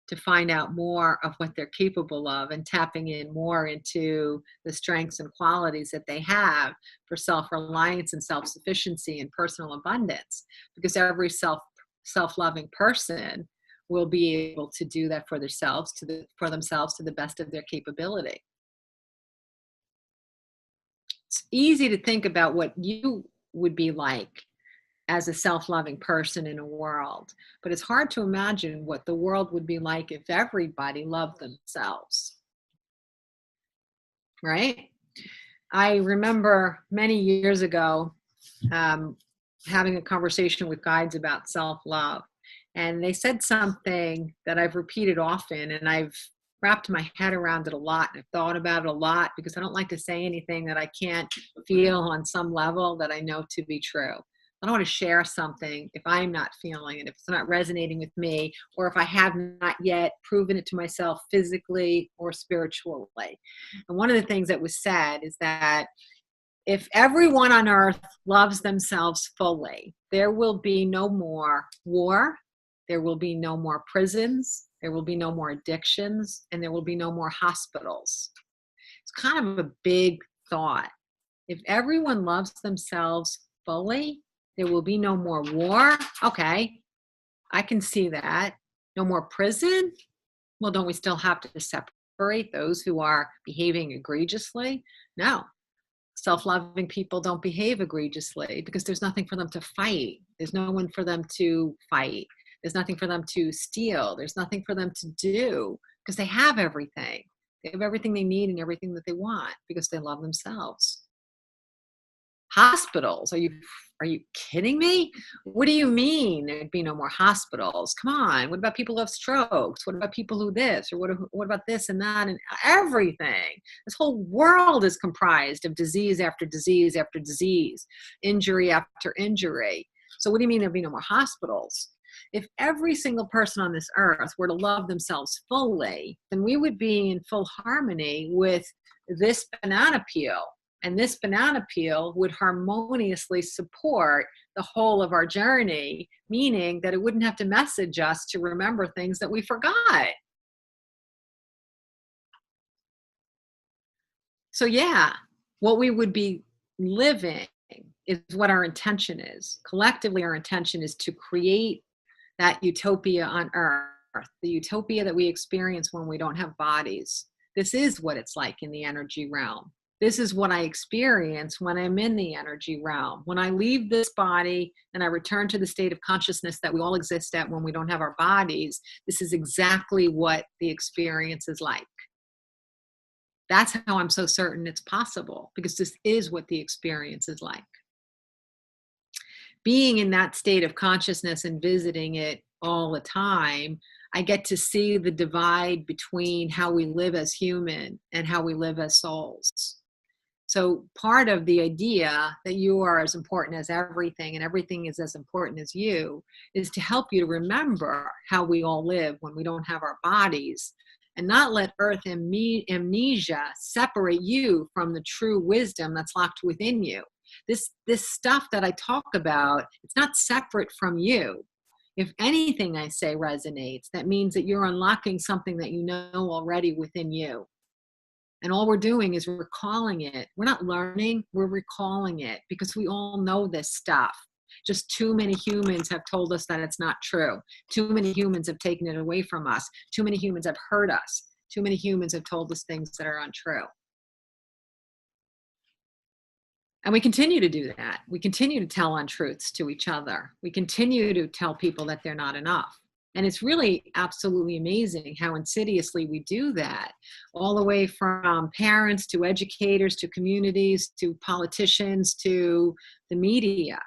to find out more of what they're capable of and tapping in more into the strengths and qualities that they have for self-reliance and self-sufficiency and personal abundance, because every self-loving person will be able to do that for themselves to the best of their capability. It's easy to think about what you would be like as a self-loving person in a world, but it's hard to imagine what the world would be like if everybody loved themselves, right? I remember many years ago having a conversation with guides about self-love, and they said something that I've repeated often, and I've wrapped my head around it a lot, and I've thought about it a lot, because I don't like to say anything that I can't feel on some level that I know to be true. I don't want to share something if I'm not feeling it, if it's not resonating with me, or if I have not yet proven it to myself physically or spiritually. And one of the things that was said is that if everyone on earth loves themselves fully, there will be no more war, there will be no more prisons, there will be no more addictions, and there will be no more hospitals. It's kind of a big thought. If everyone loves themselves fully, there will be no more war. Okay, I can see that. No more prison? Well, don't we still have to separate those who are behaving egregiously? No. Self-loving people don't behave egregiously because there's nothing for them to fight. There's no one for them to fight. There's nothing for them to steal. There's nothing for them to do because they have everything. They have everything they need and everything that they want because they love themselves. Hospitals? Are you kidding me? What do you mean there'd be no more hospitals? Come on. What about people who have strokes? What about people who this? Or what about this and that and everything? This whole world is comprised of disease after disease after disease, injury after injury. So what do you mean there'd be no more hospitals? If every single person on this earth were to love themselves fully, then we would be in full harmony with this banana peel. And this banana peel would harmoniously support the whole of our journey, meaning that it wouldn't have to message us to remember things that we forgot. So yeah, what we would be living is what our intention is. Collectively, our intention is to create that utopia on earth, the utopia that we experience when we don't have bodies. This is what it's like in the energy realm. This is what I experience when I'm in the energy realm. When I leave this body and I return to the state of consciousness that we all exist at when we don't have our bodies, this is exactly what the experience is like. That's how I'm so certain it's possible, because this is what the experience is like. Being in that state of consciousness and visiting it all the time, I get to see the divide between how we live as human and how we live as souls. So part of the idea that you are as important as everything and everything is as important as you is to help you to remember how we all live when we don't have our bodies, and not let earth amnesia separate you from the true wisdom that's locked within you. This stuff that I talk about, it's not separate from you. If anything I say resonates, that means that you're unlocking something that you know already within you. And all we're doing is recalling it. We're not learning, we're recalling it, because we all know this stuff. Just too many humans have told us that it's not true. Too many humans have taken it away from us. Too many humans have hurt us. Too many humans have told us things that are untrue. And we continue to do that. We continue to tell untruths to each other. We continue to tell people that they're not enough. And it's really absolutely amazing how insidiously we do that, all the way from parents to educators to communities to politicians to the media.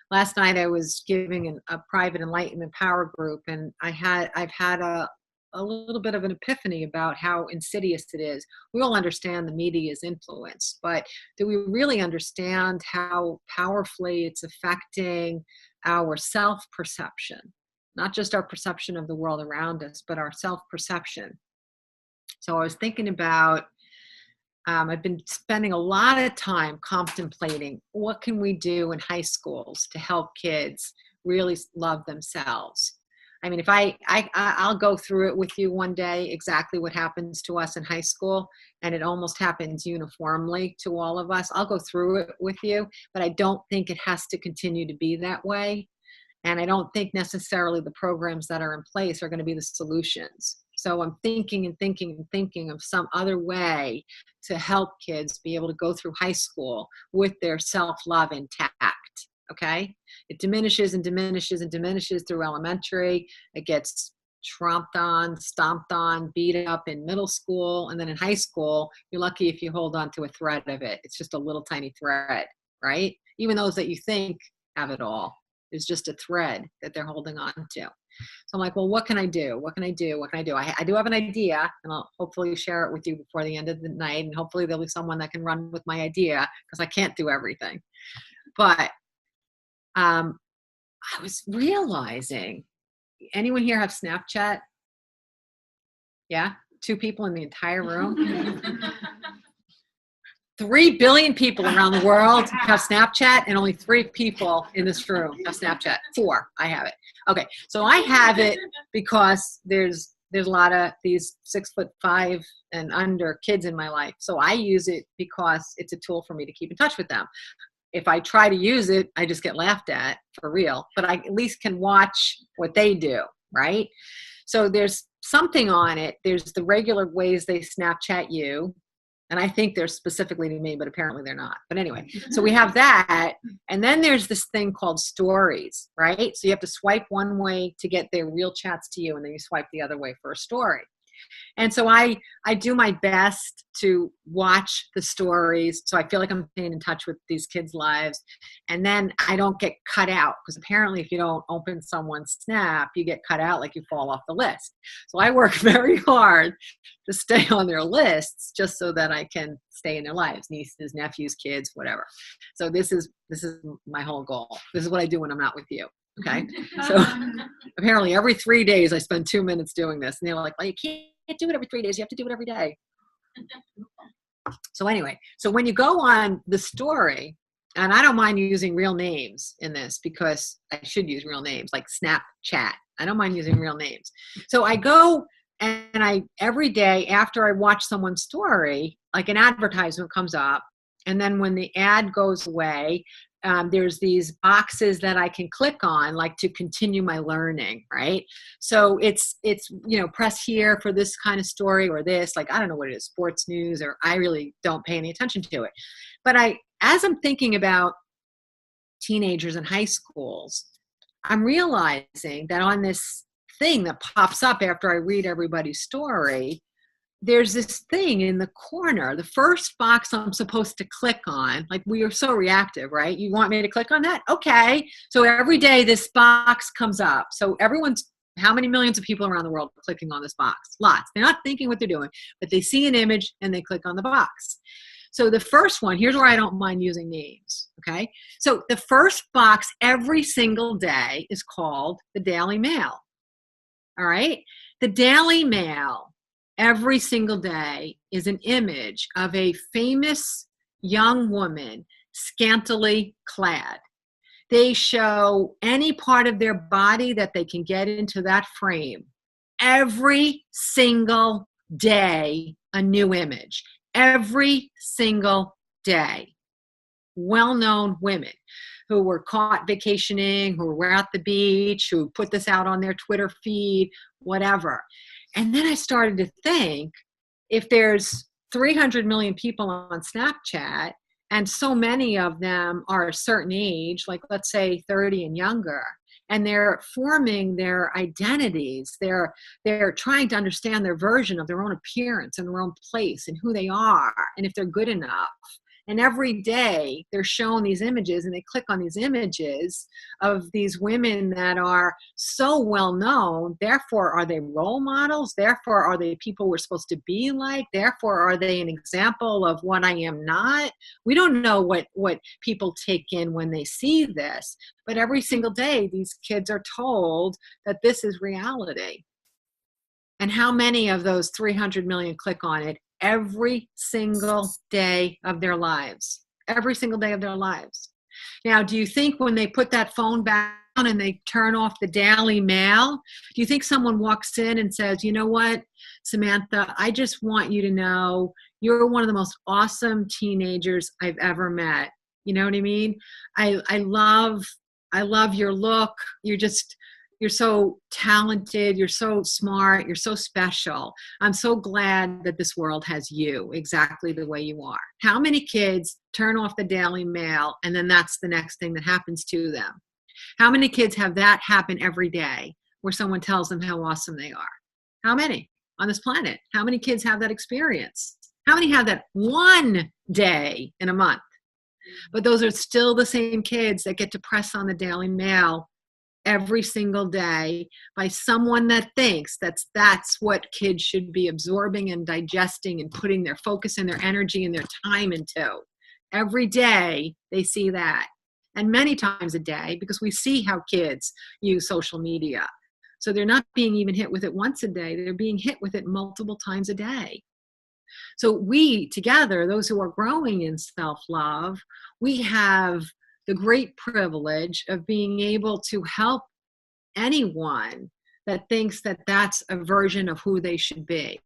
Last night I was giving a private enlightenment power group, and I've had a little bit of an epiphany about how insidious it is. We all understand the media's influence, but do we really understand how powerfully it's affecting our self-perception? Not just our perception of the world around us, but our self-perception. So I was thinking about, I've been spending a lot of time contemplating what can we do in high schools to help kids really love themselves. I mean, if I'll go through it with you one day, exactly what happens to us in high school, and it almost happens uniformly to all of us. I'll go through it with you, but I don't think it has to continue to be that way. And I don't think necessarily the programs that are in place are going to be the solutions. So I'm thinking and thinking and thinking of some other way to help kids be able to go through high school with their self-love intact. Okay? It diminishes and diminishes and diminishes through elementary. It gets tromped on, stomped on, beat up in middle school. And then in high school, you're lucky if you hold on to a thread of it. It's just a little tiny thread, right? Even those that you think have it all. It's just a thread that they're holding on to. So I'm like, well, what can I do? What can I do? What can I do? I do have an idea, and I'll hopefully share it with you before the end of the night. And hopefully there'll be someone that can run with my idea, because I can't do everything. But I was realizing, anyone here have Snapchat? Yeah? 2 people in the entire room? 3 billion people around the world have Snapchat, and only 3 people in this room have Snapchat. 4, I have it. Okay, so I have it because there's a lot of these 6'5" and under kids in my life. So I use it because it's a tool for me to keep in touch with them. If I try to use it, I just get laughed at, for real. But I at least can watch what they do, right? So there's something on it. There's the regular ways they Snapchat you. And I think they're specifically to me, but apparently they're not. But anyway, so we have that. And then there's this thing called stories, right? So you have to swipe one way to get their real chats to you, and then you swipe the other way for a story. And so I do my best to watch the stories, so I feel like I'm staying in touch with these kids' lives. And then I don't get cut out, because apparently if you don't open someone's Snap, you get cut out, like you fall off the list. So I work very hard to stay on their lists, just so that I can stay in their lives, nieces, nephews, kids, whatever. So this is my whole goal. This is what I do when I'm not with you. Okay. So apparently every 3 days I spend 2 minutes doing this, and they're like, well, you can't do it every 3 days. You have to do it every day. So anyway, so when you go on the story, and I don't mind using real names in this, because I should use real names, like Snapchat. I don't mind using real names. So I go, and every day after I watch someone's story, like an advertisement comes up, and then when the ad goes away, there's these boxes that I can click on, like to continue my learning, right? So it's press here for this kind of story or this, like, I don't know what it is, sports news, or I really don't pay any attention to it. But as I'm thinking about teenagers and high schools, I'm realizing that on this thing that pops up after I read everybody's story, there's this thing in the corner, the first box I'm supposed to click on. Like, we are so reactive, right? You want me to click on that? Okay. So every day this box comes up. So how many millions of people around the world are clicking on this box? Lots. They're not thinking what they're doing, but they see an image and they click on the box. So the first one, here's where I don't mind using names, okay? So the first box every single day is called the Daily Mail, all right? The Daily Mail every single day is an image of a famous young woman, scantily clad. They show any part of their body that they can get into that frame. Every single day, a new image. Every single day. Well-known women who were caught vacationing, who were at the beach, who put this out on their Twitter feed, whatever. And then I started to think, if there's 300 million people on Snapchat, and so many of them are a certain age, like let's say 30 and younger, and they're forming their identities, they're trying to understand their version of their own appearance and their own place and who they are and if they're good enough. And every day they're shown these images, and they click on these images of these women that are so well known. Therefore, are they role models? Therefore, are they people we're supposed to be like? Therefore, are they an example of what I am not? We don't know what people take in when they see this. But every single day, these kids are told that this is reality. And how many of those 300 million click on it every single day of their lives? Every single day of their lives. Now, do you think when they put that phone back down and they turn off the Daily Mail, do you think someone walks in and says, you know what, Samantha, I just want you to know you're one of the most awesome teenagers I've ever met. You know what I mean? I love your look. You're so talented, you're so smart, you're so special. I'm so glad that this world has you exactly the way you are. How many kids turn off the Daily Mail and then that's the next thing that happens to them? How many kids have that happen every day where someone tells them how awesome they are? How many on this planet? How many kids have that experience? How many have that one day in a month? But those are still the same kids that get to press on the Daily Mail every single day by someone that thinks that's what kids should be absorbing and digesting and putting their focus and their energy and their time into. Every day they see that, and many times a day, because we see how kids use social media. So they're not being even hit with it once a day, they're being hit with it multiple times a day. So we together, those who are growing in self-love, we have the great privilege of being able to help anyone that thinks that that's a version of who they should be,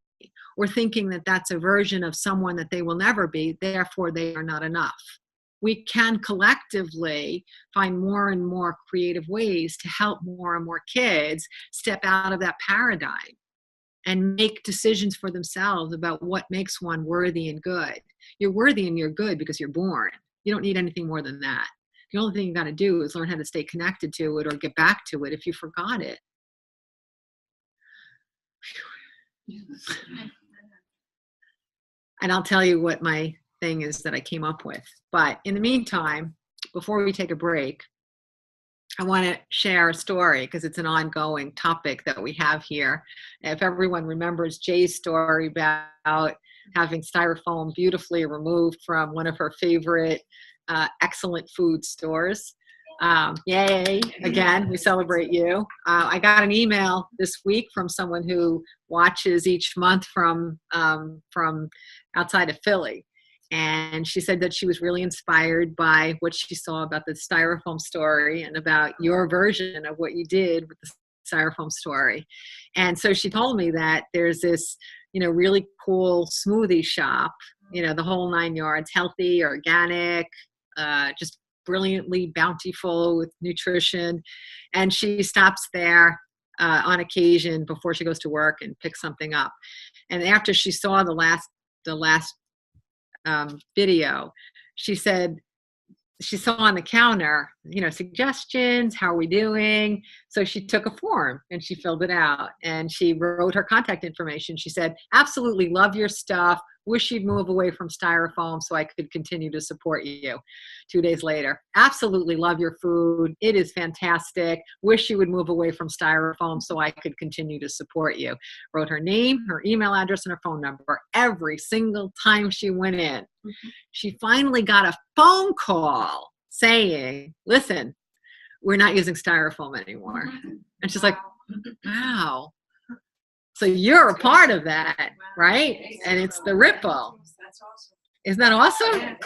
or thinking that that's a version of someone that they will never be, therefore they are not enough. We can collectively find more and more creative ways to help more and more kids step out of that paradigm and make decisions for themselves about what makes one worthy and good. You're worthy and you're good because you're born. You don't need anything more than that. The only thing you got to do is learn how to stay connected to it or get back to it if you forgot it. And I'll tell you what my thing is that I came up with. But in the meantime, before we take a break, I want to share a story because it's an ongoing topic that we have here. If everyone remembers Jay's story about having styrofoam beautifully removed from one of her favorite excellent food stores. Yay, again, we celebrate you. I got an email this week from someone who watches each month from outside of Philly. And she said that she was really inspired by what she saw about the styrofoam story and about your version of what you did with the styrofoam story. And so she told me that there's this, really cool smoothie shop, the whole 9 yards, healthy, organic, just brilliantly bountiful with nutrition. And she stops there on occasion before she goes to work and picks something up. And after she saw the last video, she said, she saw on the counter, suggestions, how are we doing? So she took a form and she filled it out and she wrote her contact information. She said, absolutely love your stuff. Wish you'd move away from styrofoam so I could continue to support you. 2 days later, absolutely love your food. It is fantastic. Wish you would move away from styrofoam so I could continue to support you. Wrote her name, her email address, and her phone number every single time she went in. Mm-hmm. She finally got a phone call saying, listen, we're not using styrofoam anymore. And she's like, wow. So you're a part of that, right? And it's the ripple. That's awesome. Isn't that awesome?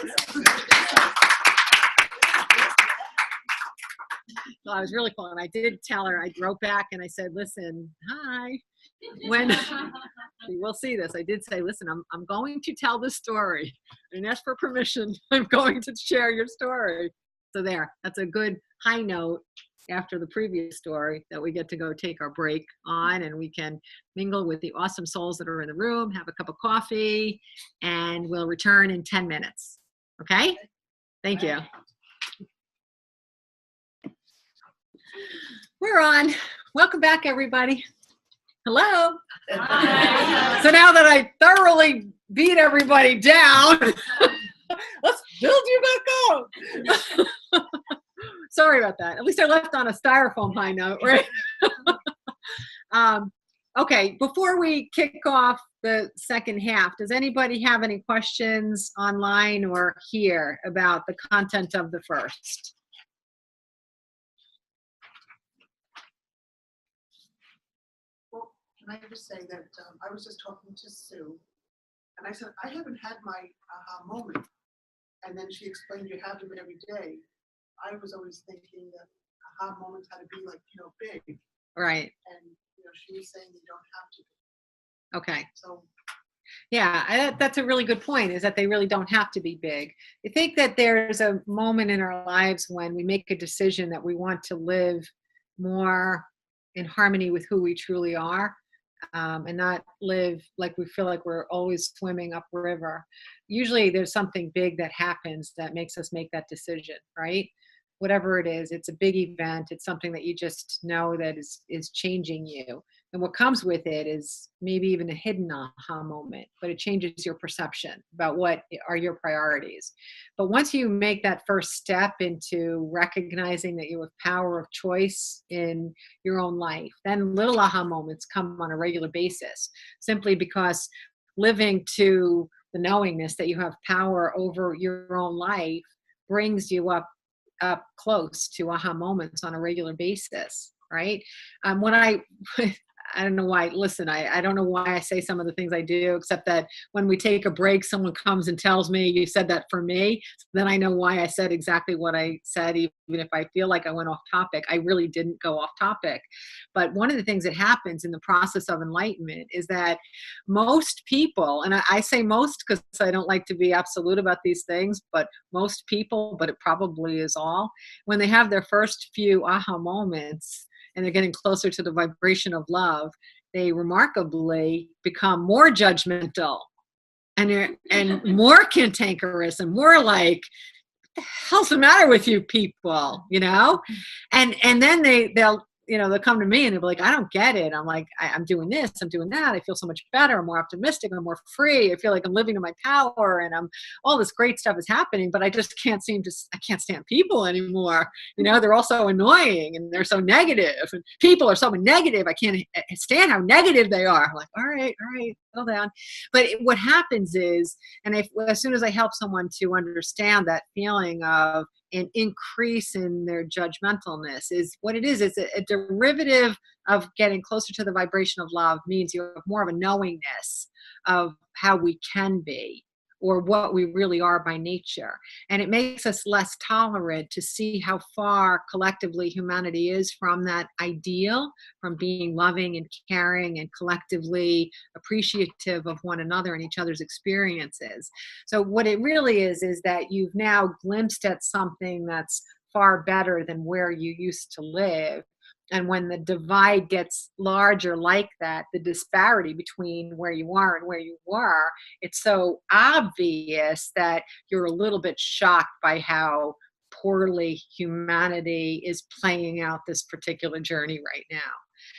Well, I was really cool. And I did tell her, I wrote back and I said, listen, hi. When we'll see this, I did say, listen, I'm going to tell this story. I didn't ask for permission. I'm going to share your story. So there, that's a good high note after the previous story that we get to go take our break on, and we can mingle with the awesome souls that are in the room, have a cup of coffee, and we'll return in 10 minutes. Okay? Thank you. We're on. Welcome back, everybody. Hello. Hi. So now that I thoroughly beat everybody down, let's build you back up. Sorry about that. At least I left on a styrofoam high note, right? Okay, before we kick off the second half, does anybody have any questions online or here about the content of the first? Well, can I just say that I was just talking to Sue, and I said, I haven't had my aha moment. And then she explained you have them every day. I was always thinking that aha moments had to be like, big. Right. And, she was saying you don't have to be. Okay. So. Yeah, that's a really good point, is that they really don't have to be big. I think that there's a moment in our lives when we make a decision that we want to live more in harmony with who we truly are, and not live like we feel like we're always swimming upriver. Usually there's something big that happens that makes us make that decision, right? Whatever it is, it's a big event. It's something that you just know that is changing you. And what comes with it is maybe even a hidden aha moment, but it changes your perception about what are your priorities. But once you make that first step into recognizing that you have power of choice in your own life, then little aha moments come on a regular basis, simply because living to the knowingness that you have power over your own life brings you up close to aha moments on a regular basis, right? When I don't know why, listen, I don't know why I say some of the things I do, except that when we take a break, someone comes and tells me, you said that for me. Then I know why I said exactly what I said, even if I feel like I went off topic. I really didn't go off topic. But one of the things that happens in the process of enlightenment is that most people, and I say most because I don't like to be absolute about these things, but most people, but it probably is all, when they have their first few aha moments, and they're getting closer to the vibration of love, they remarkably become more judgmental and more cantankerous and more like, what the hell's the matter with you people, And then they'll come to me and they'll be like, I don't get it. I'm like, I'm doing this, I'm doing that. I feel so much better. I'm more optimistic. I'm more free. I feel like I'm living in my power, and all this great stuff is happening, but I just I can't stand people anymore. They're all so annoying and they're so negative, and people are so negative. I can't stand how negative they are. I'm like, all right, settle down. But what happens is, and as soon as I help someone to understand that feeling of an increase in their judgmentalness, is what it is. It's a derivative of getting closer to the vibration of love. Means you have more of a knowingness of how we can be, or what we really are by nature. And it makes us less tolerant to see how far collectively humanity is from that ideal, from being loving and caring and collectively appreciative of one another and each other's experiences. So what it really is that you've now glimpsed at something that's far better than where you used to live. And when the divide gets larger like that, the disparity between where you are and where you were, it's so obvious that you're a little bit shocked by how poorly humanity is playing out this particular journey right now.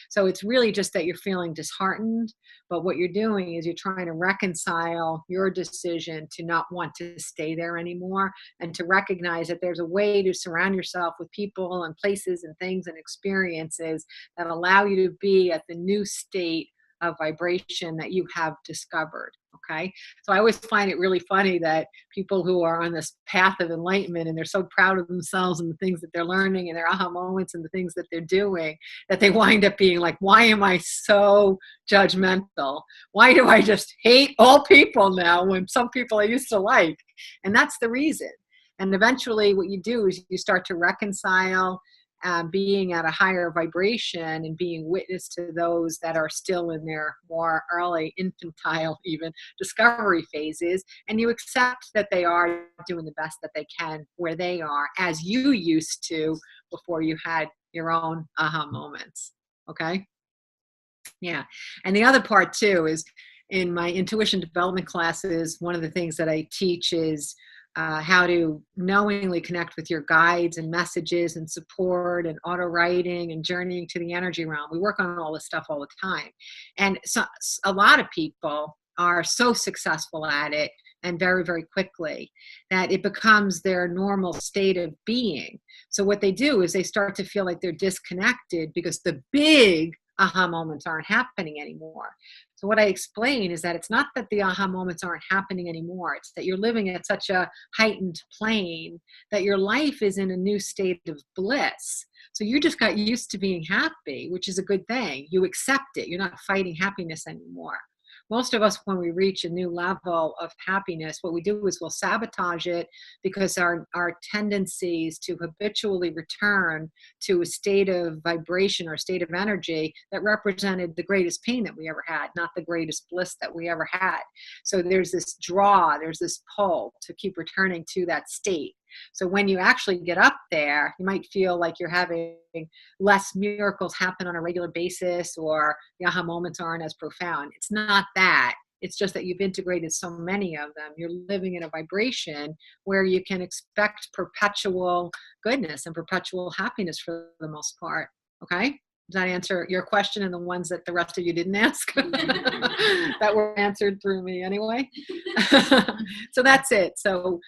So it's really just that you're feeling disheartened, but what you're doing is you're trying to reconcile your decision to not want to stay there anymore, and to recognize that there's a way to surround yourself with people and places and things and experiences that allow you to be at the new state of vibration that you have discovered. Okay. So I always find it really funny that people who are on this path of enlightenment and they're so proud of themselves and the things that they're learning and their aha moments and the things that they're doing, that they wind up being like, why am I so judgmental? Why do I just hate all people now when some people I used to like? And that's the reason. And eventually what you do is you start to reconcile being at a higher vibration and being witness to those that are still in their more early infantile even discovery phases, and you accept that they are doing the best that they can where they are, as you used to before you had your own aha moments. Okay. Yeah. And the other part too is, in my intuition development classes, one of the things that I teach is how to knowingly connect with your guides and messages and support and auto writing and journeying to the energy realm. We work on all this stuff all the time. And so a lot of people are so successful at it, and very, very quickly, that it becomes their normal state of being. So what they do is they start to feel like they're disconnected because the big aha moments aren't happening anymore. So what I explain is that it's not that the aha moments aren't happening anymore. It's that you're living at such a heightened plane that your life is in a new state of bliss. So you just got used to being happy, which is a good thing. You accept it. You're not fighting happiness anymore. Most of us, when we reach a new level of happiness, what we do is we'll sabotage it, because our tendencies to habitually return to a state of vibration or a state of energy that represented the greatest pain that we ever had, not the greatest bliss that we ever had. So there's this draw, there's this pull to keep returning to that state. So when you actually get up there, you might feel like you're having less miracles happen on a regular basis, or the aha moments aren't as profound. It's not that. It's just that you've integrated so many of them. You're living in a vibration where you can expect perpetual goodness and perpetual happiness for the most part. Okay? Does that answer your question and the ones that the rest of you didn't ask that were answered through me anyway? So that's it. So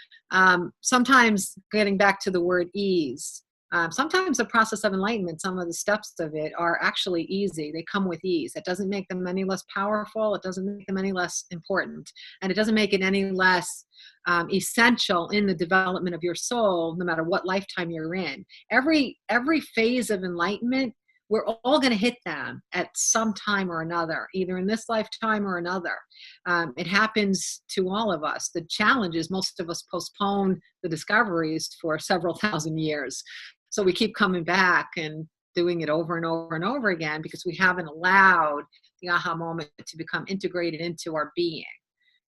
sometimes, getting back to the word ease, sometimes the process of enlightenment, some of the steps of it are actually easy. They come with ease. It doesn't make them any less powerful. It doesn't make them any less important. And it doesn't make it any less essential in the development of your soul, no matter what lifetime you're in. Every phase of enlightenment, we're all going to hit them at some time or another, either in this lifetime or another. It happens to all of us. The challenge is most of us postpone the discoveries for several thousand years. So we keep coming back and doing it over and over and over again, because we haven't allowed the aha moment to become integrated into our being.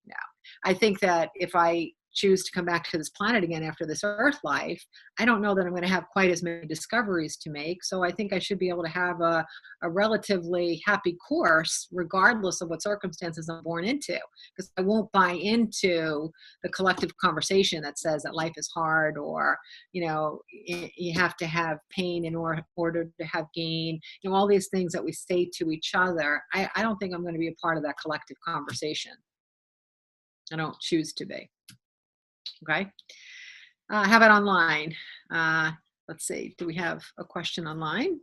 Now, I think that if I choose to come back to this planet again after this earth life, I don't know that I'm going to have quite as many discoveries to make. So I think I should be able to have a relatively happy course, regardless of what circumstances I'm born into, because I won't buy into the collective conversation that says that life is hard, or, you have to have pain in order to have gain, all these things that we say to each other. I don't think I'm going to be a part of that collective conversation. I don't choose to be. Okay. How about online? Let's see. Do we have a question online?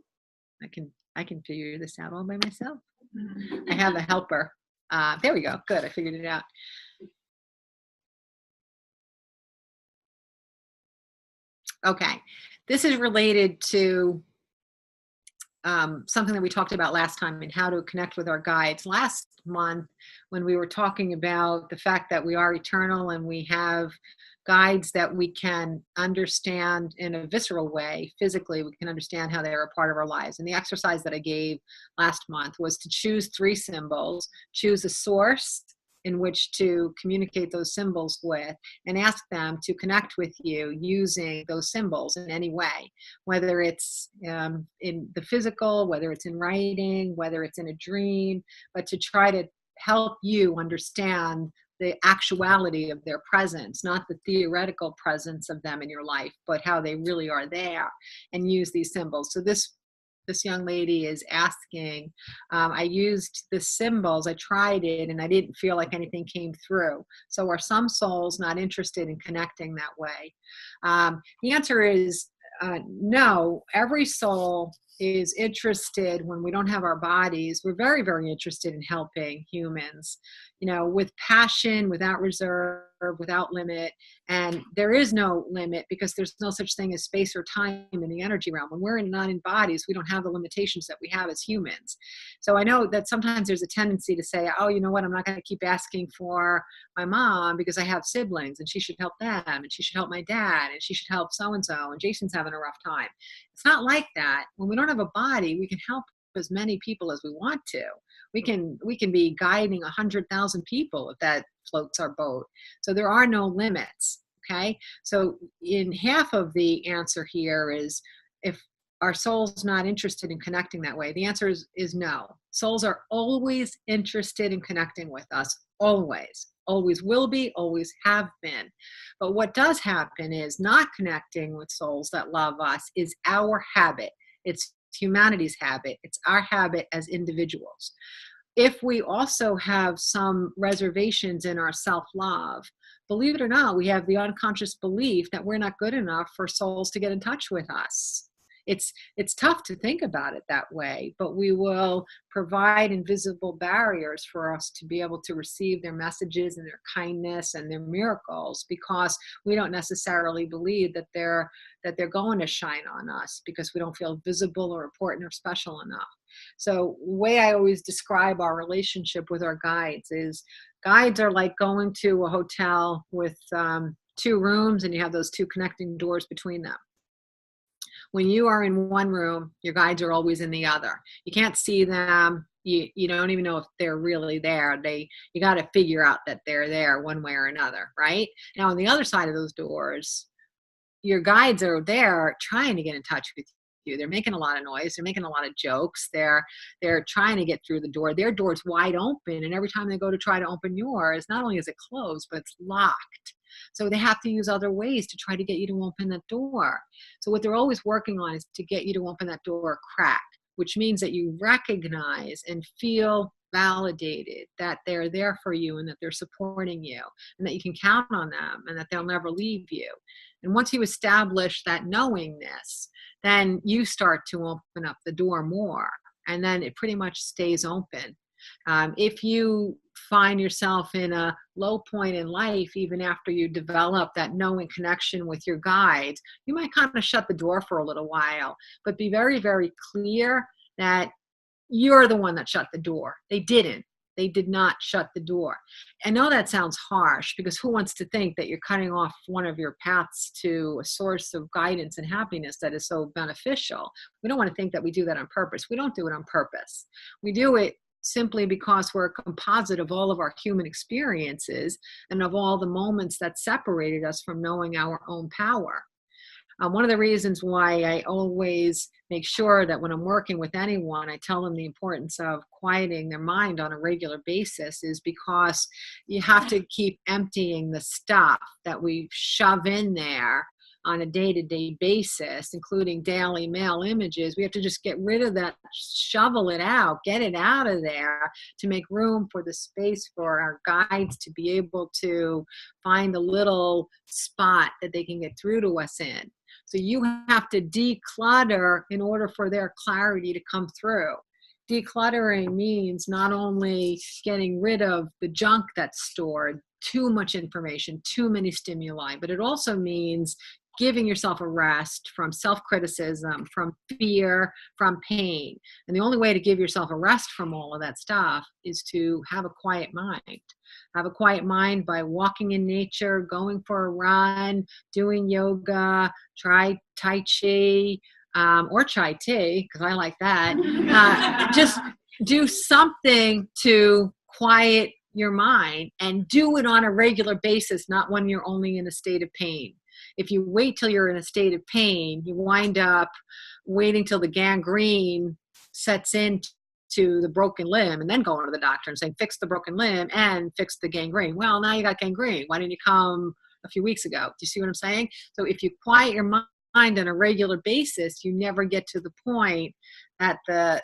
I can figure this out all by myself. I have a helper. There we go. Good. I figured it out. Okay. This is related to something that we talked about last time in how to connect with our guides. Last month, when we were talking about the fact that we are eternal and we have guides that we can understand in a visceral way, physically, we can understand how they're a part of our lives. And the exercise that I gave last month was to choose 3 symbols, choose a source in which to communicate those symbols with, and ask them to connect with you using those symbols in any way, whether it's in the physical, whether it's in writing, whether it's in a dream, but to try to help you understand the actuality of their presence, not the theoretical presence of them in your life, but how they really are there, and use these symbols. So this young lady is asking, I used the symbols, I tried it, and I didn't feel like anything came through. So are some souls not interested in connecting that way? The answer is no. Every soul is interested. When we don't have our bodies, we're very, very interested in helping humans, with passion, without reserve, without limit. And there is no limit, because there's no such thing as space or time in the energy realm. When we're not in bodies, we don't have the limitations that we have as humans. So I know that sometimes there's a tendency to say, oh, you know what, I'm not going to keep asking for my mom because I have siblings and she should help them, and she should help my dad, and she should help so-and-so, and Jason's having a rough time. It's not like that. When we don't have a body, we can help as many people as we want to. We can be guiding 100,000 people if that floats our boat. So there are no limits. Okay. So in half of the answer here is, if our soul's not interested in connecting that way, the answer is no. Souls are always interested in connecting with us. Always will be, always have been. But what does happen is, not connecting with souls that love us is our habit. It's humanity's habit. It's our habit as individuals. If we also have some reservations in our self-love, believe it or not, we have the unconscious belief that we're not good enough for souls to get in touch with us. It's tough to think about it that way, but we will provide invisible barriers for us to be able to receive their messages and their kindness and their miracles, because we don't necessarily believe that they're going to shine on us, because we don't feel visible or important or special enough. So the way I always describe our relationship with our guides is, guides are like going to a hotel with 2 rooms, and you have those 2 connecting doors between them. When you are in one room, your guides are always in the other. You can't see them. You don't even know if they're really there. You got to figure out that they're there one way or another, right? Now, on the other side of those doors, your guides are there trying to get in touch with you. They're making a lot of noise. They're making a lot of jokes. They're trying to get through the door. Their door's wide open, and every time they go to try to open yours, not only is it closed, but it's locked. So they have to use other ways to try to get you to open that door. So what they're always working on is to get you to open that door a crack, which means that you recognize and feel validated that they're there for you, and that they're supporting you, and that you can count on them, and that they'll never leave you. And once you establish that knowingness, then you start to open up the door more, and then it pretty much stays open. If you find yourself in a low point in life, even after you develop that knowing connection with your guides, you might kind of shut the door for a little while, but be very, very clear that you're the one that shut the door. They didn't. They did not shut the door. I know that sounds harsh, because who wants to think that you're cutting off one of your paths to a source of guidance and happiness that is so beneficial? We don't want to think that we do that on purpose. We don't do it on purpose. We do it simply because we're a composite of all of our human experiences and of all the moments that separated us from knowing our own power. One of the reasons why I always make sure that when I'm working with anyone, I tell them the importance of quieting their mind on a regular basis is because you have to keep emptying the stuff that we shove in there on a day-to-day basis, including daily mail images. We have to just get rid of that, shovel it out, get it out of there to make room for the space for our guides to be able to find a little spot that they can get through to us in. So you have to declutter in order for their clarity to come through. Decluttering means not only getting rid of the junk that's stored, too much information, too many stimuli, but it also means giving yourself a rest from self-criticism, from fear, from pain. And the only way to give yourself a rest from all of that stuff is to have a quiet mind. Have a quiet mind by walking in nature, going for a run, doing yoga, try Tai Chi, or Chai Tea, because I like that. Just do something to quiet your mind, and do it on a regular basis, not when you're only in a state of pain. If you wait till you're in a state of pain, you wind up waiting till the gangrene sets in to the broken limb and then going to the doctor and saying, fix the broken limb and fix the gangrene. Well, now you got gangrene. Why didn't you come a few weeks ago? Do you see what I'm saying? So if you quiet your mind on a regular basis, you never get to the point that the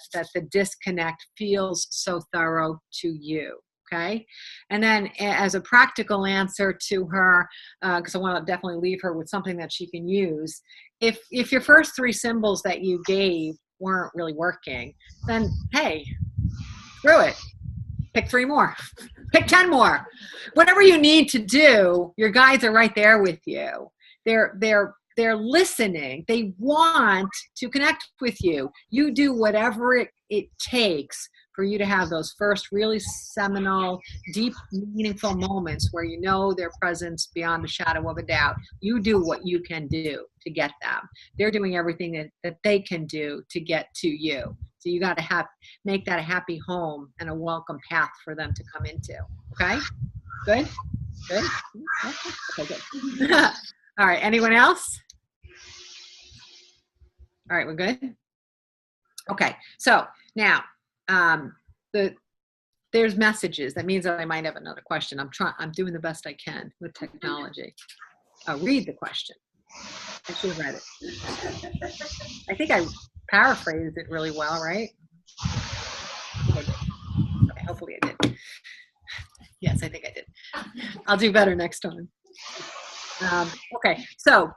disconnect feels so thorough to you. Okay. And then as a practical answer to her, because I want to definitely leave her with something that she can use. If your first 3 symbols that you gave weren't really working, then hey, screw it. Pick 3 more. Pick 10 more. Whatever you need to do, your guides are right there with you. They're listening. They want to connect with you. You do whatever it takes for you to have those first really seminal, deep, meaningful moments where you know their presence beyond a shadow of a doubt. You do what you can do to get them. They're doing everything that they can do to get to you. So you got to make that a happy home and a welcome path for them to come into. Okay? Good? Good? Okay, good. All right, anyone else? All right, we're good? Okay, so now, there's messages. That means that I might have another question. I'm doing the best I can with technology. Read the question. I should have read it. I think I paraphrased it really well, right? Okay, hopefully I did. Yes, I think I did. I'll do better next time. Okay, so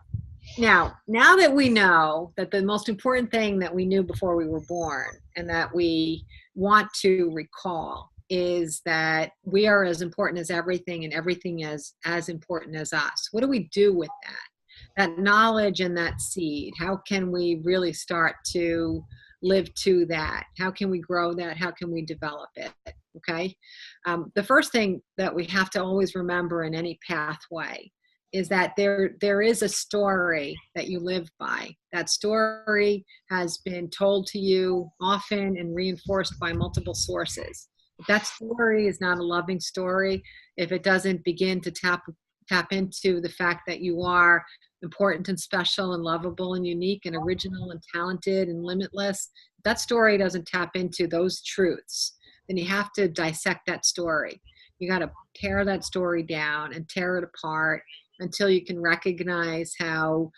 now that we know that the most important thing that we knew before we were born and that we want to recall is that we are as important as everything and everything is as important as us. What do we do with that knowledge and that seed? How can we really start to live to that? How can we grow that? How can we develop it? Okay. The first thing that we have to always remember in any pathway is that there is a story that you live by. That story has been told to you often and reinforced by multiple sources. If that story is not a loving story, if it doesn't begin to tap into the fact that you are important and special and lovable and unique and original and talented and limitless, if that story doesn't tap into those truths, then you have to dissect that story. You got to tear that story down and tear it apart until you can recognize how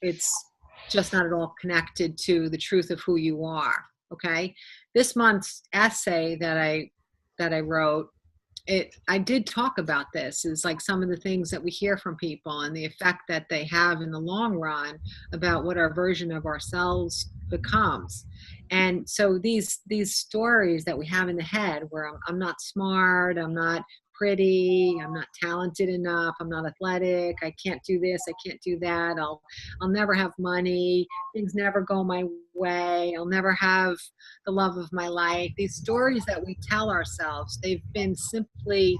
it's just not at all connected to the truth of who you are. Okay, this month's essay that I wrote, I did talk about this, is like some of the things that we hear from people and the effect that they have in the long run about what our version of ourselves becomes. And so these stories that we have in the head where I'm not smart, I'm not pretty, I'm not talented enough, I'm not athletic, I can't do this, I can't do that, I'll never have money, things never go my way, I'll never have the love of my life. These stories that we tell ourselves, they've been simply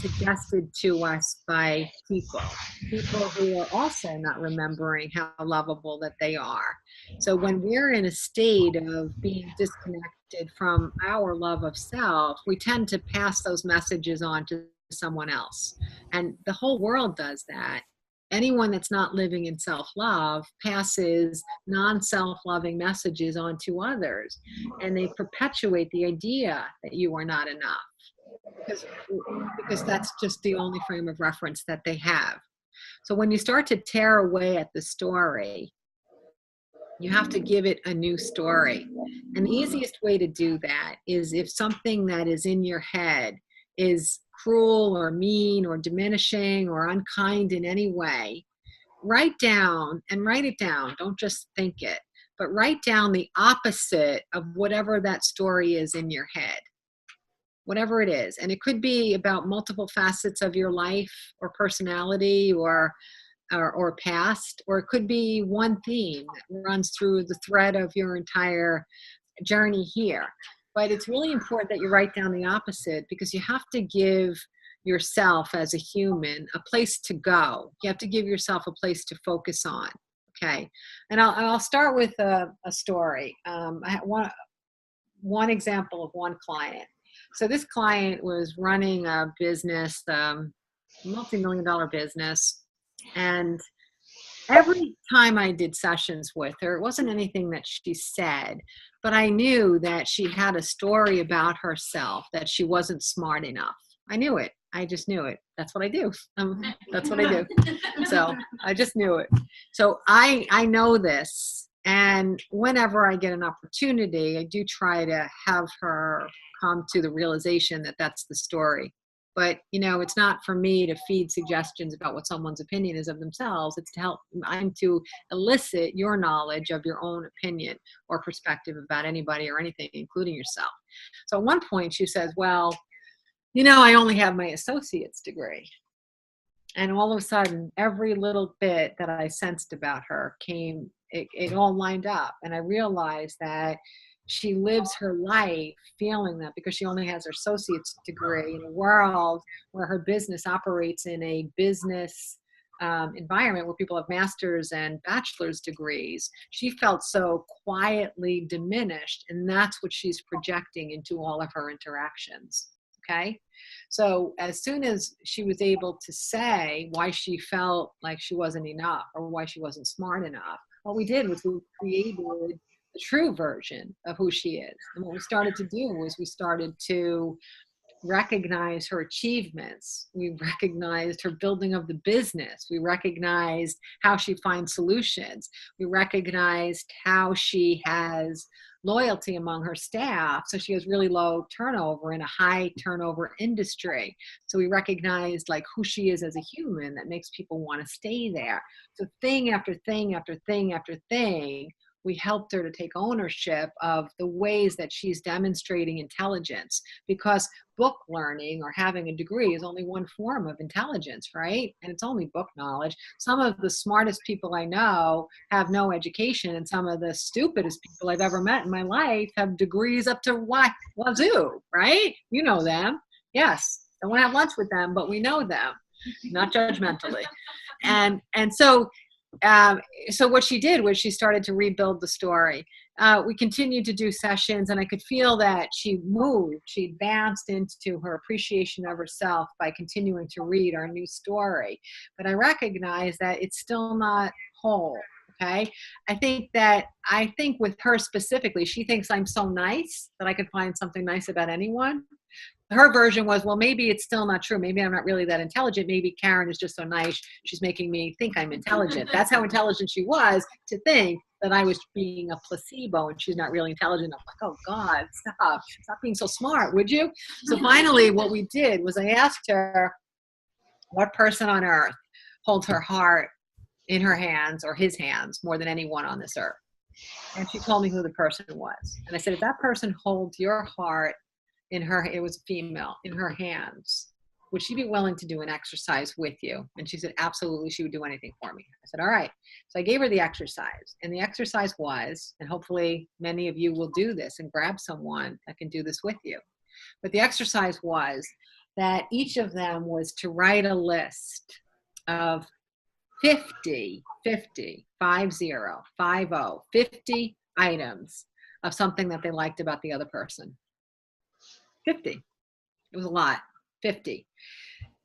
suggested to us by people who are also not remembering how lovable that they are. So when we're in a state of being disconnected from our love of self, we tend to pass those messages on to someone else. And the whole world does that. Anyone that's not living in self-love passes non-self-loving messages on to others. And they perpetuate the idea that you are not enough. Because that's just the only frame of reference that they have. So when you start to tear away at the story, you have to give it a new story. And the easiest way to do that is if something that is in your head is cruel or mean or diminishing or unkind in any way, write it down. Don't just think it, but write down the opposite of whatever that story is in your head. Whatever it is. And it could be about multiple facets of your life or personality or or past, or it could be one theme that runs through the thread of your entire journey here. But it's really important that you write down the opposite, because you have to give yourself as a human a place to go. You have to give yourself a place to focus on. Okay. And I'll start with a story. I had one example of one client. So this client was running a business, multi-million-dollar business. And every time I did sessions with her, it wasn't anything that she said, but I knew that she had a story about herself, that she wasn't smart enough. I knew it. I just knew it. That's what I do. That's what I do. So I just knew it. So I know this. And whenever I get an opportunity, I do try to have her come to the realization that that's the story. But, it's not for me to feed suggestions about what someone's opinion is of themselves. It's to help, I'm to elicit your knowledge of your own opinion or perspective about anybody or anything, including yourself. So at one point she says, well, I only have my associate's degree. And all of a sudden, every little bit that I sensed about her it all lined up. And I realized that she lives her life feeling that because she only has her associate's degree in a world where her business operates in a business environment where people have master's and bachelor's degrees, she felt so quietly diminished. And that's what she's projecting into all of her interactions. Okay. So as soon as she was able to say why she felt like she wasn't enough or why she wasn't smart enough, what we did was we created the true version of who she is. And what we started to do was we started to recognize her achievements. We recognized her building of the business. We recognized how she finds solutions. We recognized how she has loyalty among her staff. So she has really low turnover in a high turnover industry. So we recognized who she is as a human that makes people want to stay there. So thing after thing after thing after thing, we helped her to take ownership of the ways that she's demonstrating intelligence, because book learning or having a degree is only one form of intelligence, right? And it's only book knowledge. Some of the smartest people I know have no education, and some of the stupidest people I've ever met in my life have degrees up to wazoo, right? You know them. Yes. I want to have lunch with them, but we know them, not judgmentally. And so what she did was she started to rebuild the story. We continued to do sessions, and I could feel that she moved. She advanced into her appreciation of herself by continuing to read our new story. But I recognize that it's still not whole. Okay. I think with her specifically, she thinks I'm so nice that I could find something nice about anyone. Her version was, well, maybe it's still not true. Maybe I'm not really that intelligent. Maybe Karen is just so nice. She's making me think I'm intelligent. That's how intelligent she was, to think that I was being a placebo and she's not really intelligent. I'm like, oh God, stop being so smart, would you? So finally what we did was I asked her, what person on earth holds her heart in her hands or his hands more than anyone on this earth? And she told me who the person was. And I said, if that person holds your heart it was a female, in her hands, would she be willing to do an exercise with you? And she said, absolutely, she would do anything for me. I said, all right. So I gave her the exercise. And the exercise was, and hopefully many of you will do this and grab someone that can do this with you. But the exercise was that each of them was to write a list of 50 items of something that they liked about the other person. 50. It was a lot. 50.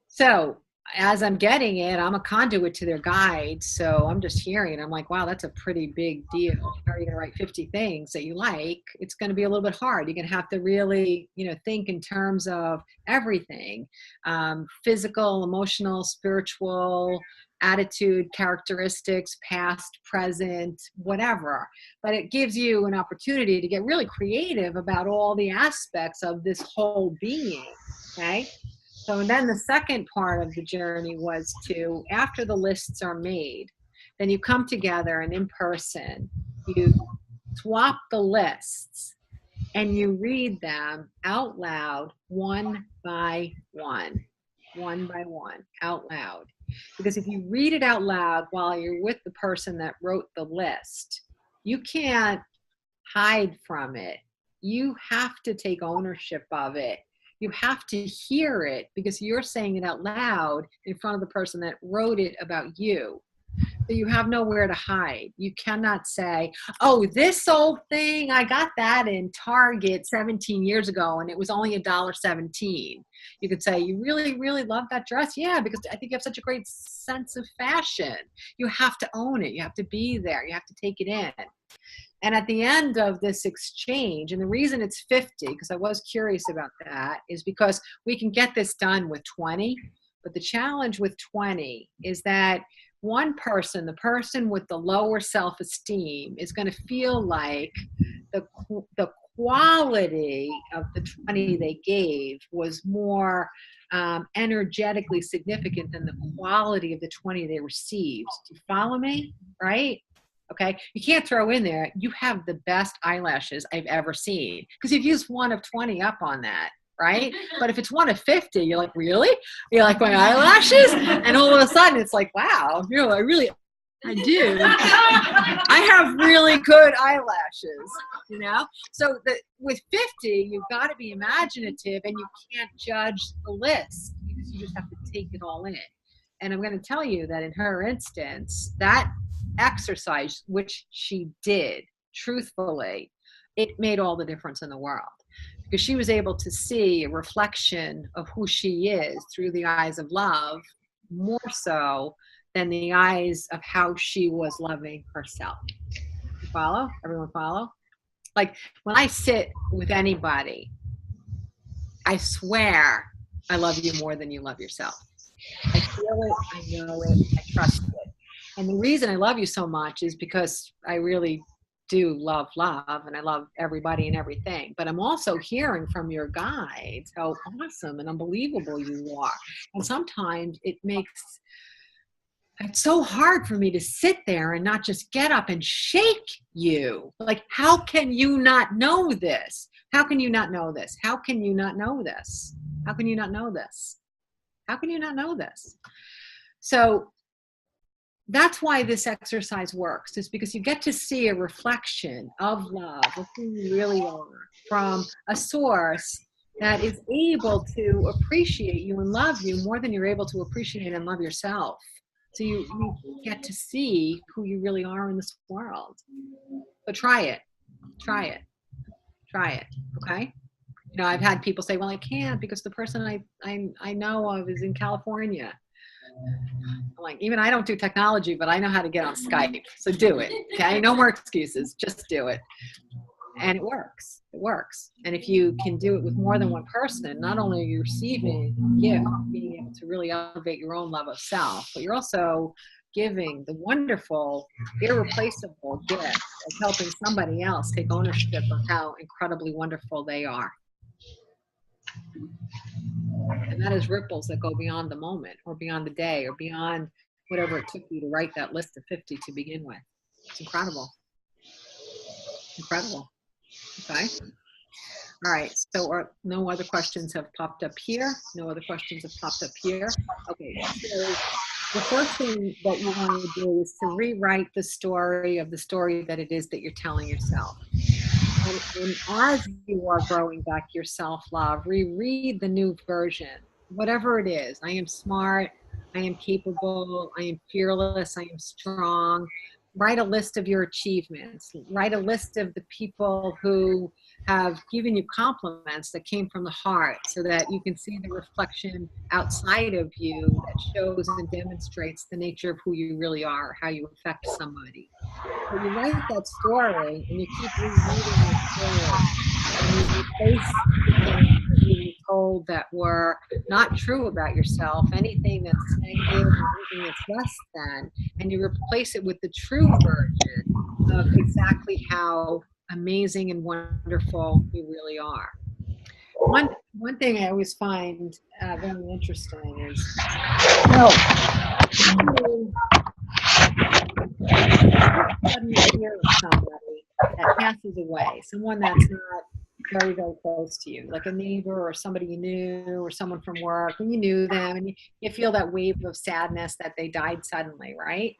So as I'm getting it, I'm a conduit to their guide. So I'm just hearing it. I'm like, wow, that's a pretty big deal. How are you going to write 50 things that you like? It's going to be a little bit hard. You're going to have to really, think in terms of everything, physical, emotional, spiritual, attitude, characteristics, past, present, whatever. But it gives you an opportunity to get really creative about all the aspects of this whole being, okay? So then the second part of the journey was to, after the lists are made, then you come together and in person, you swap the lists and you read them out loud one by one. one by one, out loud. Because if you read it out loud while you're with the person that wrote the list, you can't hide from it. You have to take ownership of it. You have to hear it because you're saying it out loud in front of the person that wrote it about you. So you have nowhere to hide. You cannot say, oh, this old thing, I got that in Target 17 years ago and it was only $1.17. You could say, you really, really love that dress? Yeah, because I think you have such a great sense of fashion. You have to own it. You have to be there. You have to take it in. And at the end of this exchange, and the reason it's 50, because I was curious about that, is because we can get this done with 20. But the challenge with 20 is that one person, the person with the lower self-esteem, is going to feel like the quality of the 20 they gave was more energetically significant than the quality of the 20 they received. Do you follow me? Right? Okay. You can't throw in there, you have the best eyelashes I've ever seen, because you've used 1 of 20 up on that. Right? But if it's 1 of 50, you're like, really? You like my eyelashes? And all of a sudden it's like, wow, you know, I do. I have really good eyelashes, you know? So with 50, you've got to be imaginative and you can't judge the list because you just have to take it all in. And I'm going to tell you that in her instance, that exercise, which she did truthfully, it made all the difference in the world. Because she was able to see a reflection of who she is through the eyes of love, more so than the eyes of how she was loving herself. You follow? Everyone follow? Like when I sit with anybody, I swear I love you more than you love yourself. I feel it, I know it, I trust it. And the reason I love you so much is because I really do love and I love everybody and everything, but I'm also hearing from your guides how awesome and unbelievable you are. And sometimes it's so hard for me to sit there and not just get up and shake you. Like, how can you not know this? How can you not know this? How can you not know this? How can you not know this? How can you not know this? So that's why this exercise works, is because you get to see a reflection of love, of who you really are, from a source that is able to appreciate you and love you more than you're able to appreciate and love yourself. So you get to see who you really are in this world. But try it, okay? You know, I've had people say, well, I can't because the person I know of is in California. I'm like, even I don't do technology, but I know how to get on Skype. So do it. Okay. No more excuses. Just do it. And it works. It works. And if you can do it with more than one person, not only are you receiving gift, being able to really elevate your own love of self, but you're also giving the wonderful, irreplaceable gift of helping somebody else take ownership of how incredibly wonderful they are. And that is ripples that go beyond the moment or beyond the day or beyond whatever it took you to write that list of 50 to begin with. It's incredible. Incredible. Okay. All right. So no other questions have popped up here. No other questions have popped up here. Okay. So the first thing that you want to do is to rewrite the story that it is that you're telling yourself. And as you are growing back your self-love, reread the new version, whatever it is. I am smart. I am capable. I am fearless. I am strong. Write a list of your achievements. Write a list of the people who have given you compliments that came from the heart so that you can see the reflection outside of you that shows and demonstrates the nature of who you really are, how you affect somebody. So you write that story and you keep rereading the story and you replace the things that you were told that were not true about yourself, anything that's negative, anything that's less than, and you replace it with the true version of exactly how amazing and wonderful you really are. One thing I always find very interesting is, suddenly hear of somebody that passes away, someone that's not very, very close to you, like a neighbor or somebody you knew or someone from work, and you knew them, and you feel that wave of sadness that they died suddenly, right?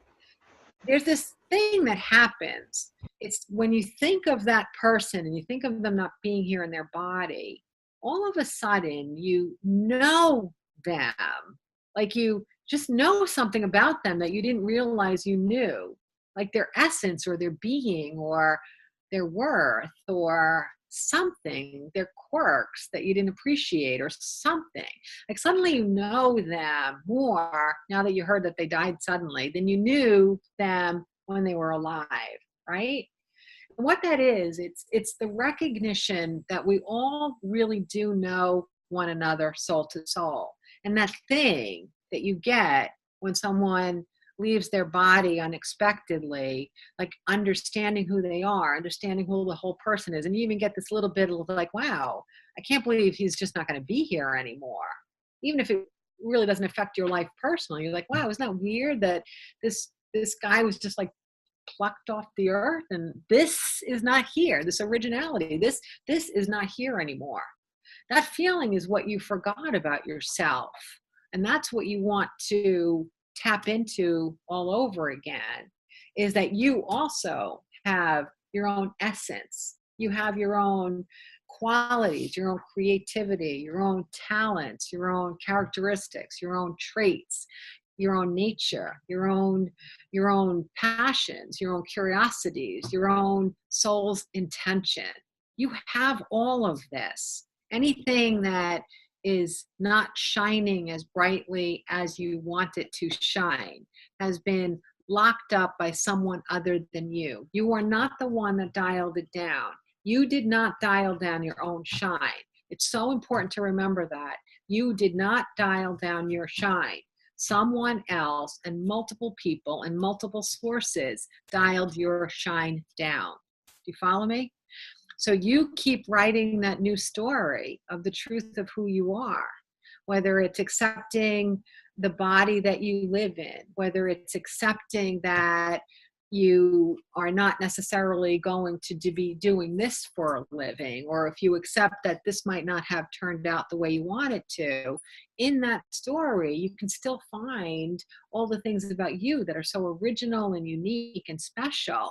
There's this thing that happens. It's when you think of that person and you think of them not being here in their body, all of a sudden you know them. Like you just know something about them that you didn't realize you knew, like their essence or their being or their worth or something, their quirks that you didn't appreciate or something. Like suddenly you know them more now that you heard that they died suddenly than you knew them when they were alive, right? And what that is, it's the recognition that we all really do know one another soul to soul. And that thing that you get when someone leaves their body unexpectedly, like understanding who they are, understanding who the whole person is. And you even get this little bit of like, wow, I can't believe he's just not going to be here anymore. Even if it really doesn't affect your life personally, you're like, wow, isn't that weird that this guy was just like plucked off the earth and this is not here, this originality, this is not here anymore. That feeling is what you forgot about yourself, and that's what you want to tap into all over again, is that you also have your own essence, you have your own qualities, your own creativity, your own talents, your own characteristics, your own traits, your own nature, your own passions, your own curiosities, your own soul's intention. You have all of this. Anything that is not shining as brightly as you want it to shine has been locked up by someone other than you. You are not the one that dialed it down. You did not dial down your own shine. It's so important to remember that. You did not dial down your shine. Someone else and multiple people and multiple sources dialed your shine down. Do you follow me? So you keep writing that new story of the truth of who you are, whether it's accepting the body that you live in, whether it's accepting that you are not necessarily going to be doing this for a living, or if you accept that this might not have turned out the way you want it to, in that story, you can still find all the things about you that are so original and unique and special.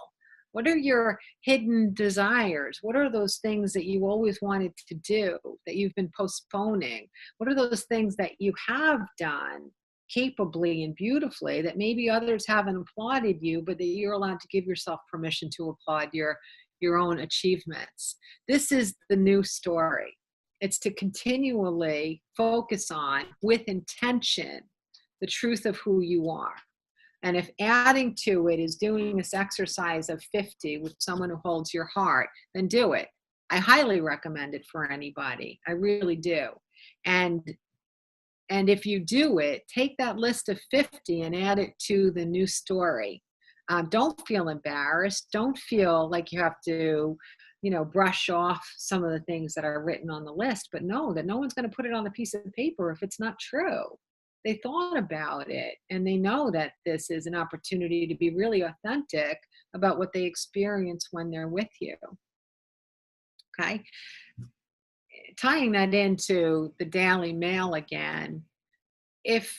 What are your hidden desires? What are those things that you always wanted to do that you've been postponing? What are those things that you have done capably and beautifully that maybe others haven't applauded you, but that you're allowed to give yourself permission to applaud your own achievements? This is the new story. It's to continually focus on, with intention, the truth of who you are. And if adding to it is doing this exercise of 50 with someone who holds your heart, then do it. I highly recommend it for anybody. I really do. And if you do it, take that list of 50 and add it to the new story. Don't feel embarrassed. Don't feel like you have to, brush off some of the things that are written on the list, but know that no one's going to put it on a piece of paper if it's not true. They thought about it and they know that this is an opportunity to be really authentic about what they experience when they're with you. Okay. Tying that into the Daily Mail again, if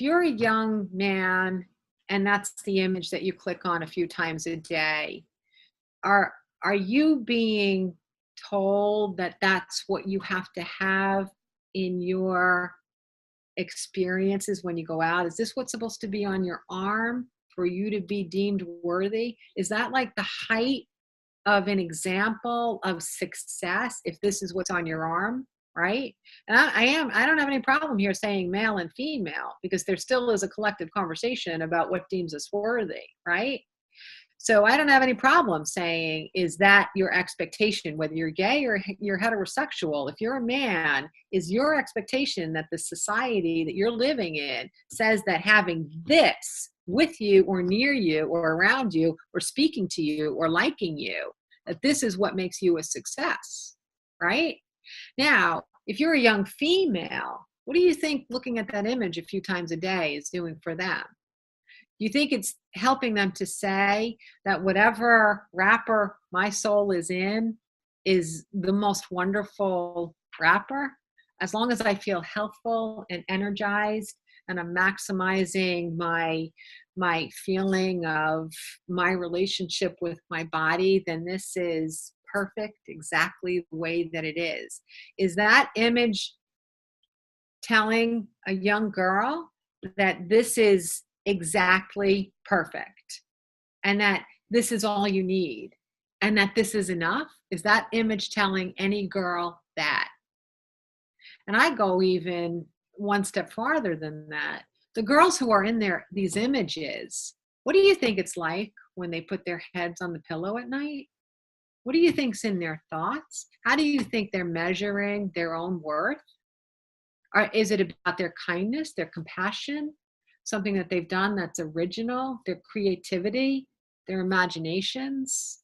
you're a young man and that's the image that you click on a few times a day, are you being told that that's what you have to have in your experiences when you go out? Is this what's supposed to be on your arm for you to be deemed worthy? Is that like the height of an example of success if this is what's on your arm, right? And I don't have any problem here saying male and female, because there still is a collective conversation about what deems us worthy, right? So I don't have any problem saying, is that your expectation, whether you're gay or you're heterosexual? If you're a man, is your expectation that the society that you're living in says that having this with you or near you or around you or speaking to you or liking you, that this is what makes you a success, right? Now, if you're a young female, what do you think looking at that image a few times a day is doing for them? Do you think it's helping them to say that whatever wrapper my soul is in is the most wonderful wrapper? As long as I feel healthful and energized and I'm maximizing my feeling of my relationship with my body, then this is perfect exactly the way that it is. Is that image telling a young girl that this is exactly perfect and that this is all you need and that this is enough? Is that image telling any girl that? And I go even one step farther than that. The girls who are in these images, what do you think it's like when they put their heads on the pillow at night? What do you think's in their thoughts? How do you think they're measuring their own worth? Or is it about their kindness, their compassion, something that they've done that's original, their creativity, their imaginations,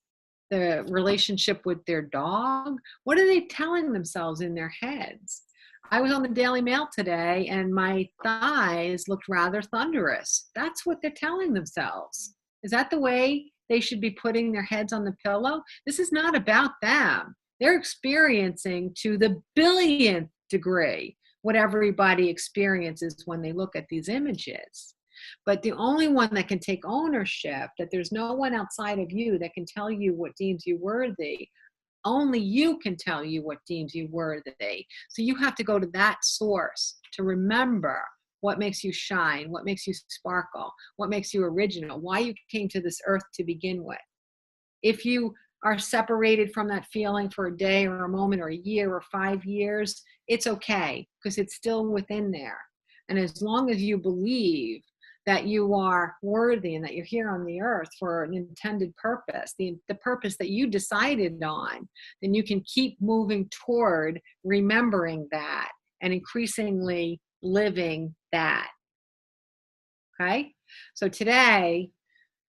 the relationship with their dog? What are they telling themselves in their heads? I was on the Daily Mail today and my thighs looked rather thunderous. That's what they're telling themselves. Is that the way they should be putting their heads on the pillow? This is not about them. They're experiencing to the billionth degree what everybody experiences when they look at these images. But the only one that can take ownership, that there's no one outside of you that can tell you what deems you worthy. Only you can tell you what deems you worthy. So you have to go to that source to remember what makes you shine, what makes you sparkle, what makes you original, why you came to this earth to begin with. If you are separated from that feeling for a day or a moment or a year or 5 years, it's okay because it's still within there. And as long as you believe that you are worthy and that you're here on the earth for an intended purpose, the purpose that you decided on, then you can keep moving toward remembering that and increasingly living that. Okay? So today,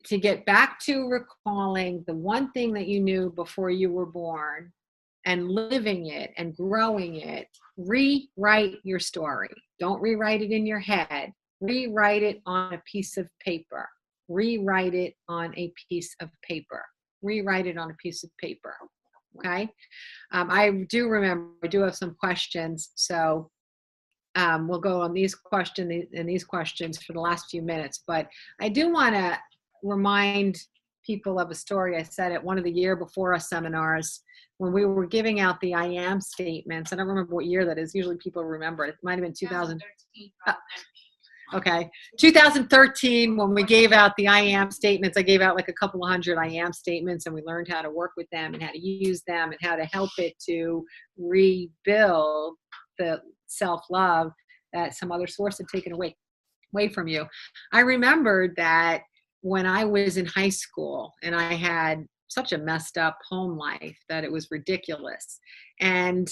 to get back to recalling the one thing that you knew before you were born and living it and growing it, rewrite your story. Don't rewrite it in your head. Rewrite it on a piece of paper. Rewrite it on a piece of paper. Rewrite it on a piece of paper. Okay? I do remember, I do have some questions, so we'll go on these questions for the last few minutes. But I do want to remind people of a story I said at one of the Year Before Us seminars when we were giving out the I am statements. I don't remember what year that is. Usually people remember it. It might have been 2013. Okay. 2013, when we gave out the I am statements, I gave out like a couple of hundred I am statements and we learned how to work with them and how to use them and how to help it to rebuild the self-love that some other source had taken away from you. I remembered that when I was in high school and I had such a messed up home life that it was ridiculous. And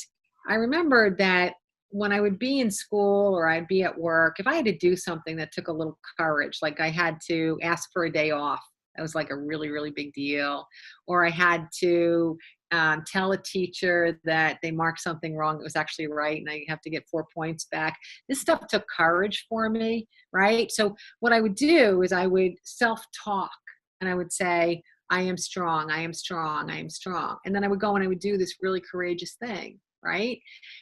I remembered that when I would be in school or I'd be at work, if I had to do something that took a little courage, like I had to ask for a day off, that was like a really, really big deal. Or I had to tell a teacher that they marked something wrong that was actually right and I have to get 4 points back. This stuff took courage for me, right? So what I would do is I would self-talk and I would say, I am strong, I am strong, I am strong. And then I would go and I would do this really courageous thing, right?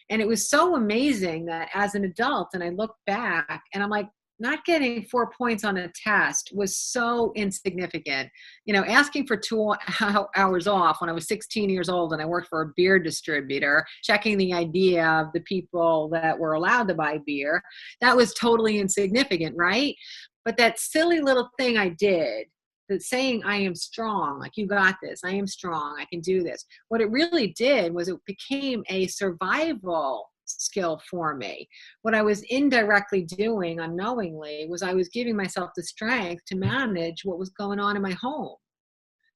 And it was so amazing that as an adult, and I look back and I'm like, not getting 4 points on a test was so insignificant. You know, asking for 2 hours off when I was 16 years old and I worked for a beer distributor, checking the idea of the people that were allowed to buy beer, that was totally insignificant, right? But that silly little thing I did, that saying I am strong, like you got this, I am strong, I can do this. What it really did was it became a survival skill for me. What I was indirectly doing unknowingly was I was giving myself the strength to manage what was going on in my home.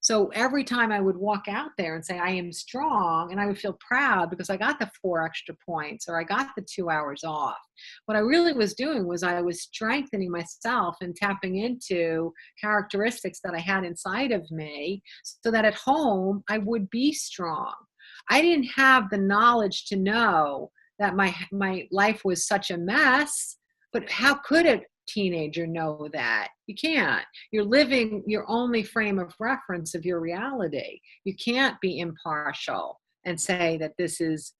So every time I would walk out there and say, I am strong, and I would feel proud because I got the 4 extra points or I got the 2 hours off. What I really was doing was I was strengthening myself and tapping into characteristics that I had inside of me so that at home I would be strong. I didn't have the knowledge to know that my life was such a mess, but how could it teenager know that? You can't. You're living your only frame of reference of your reality. You can't be impartial and say that this is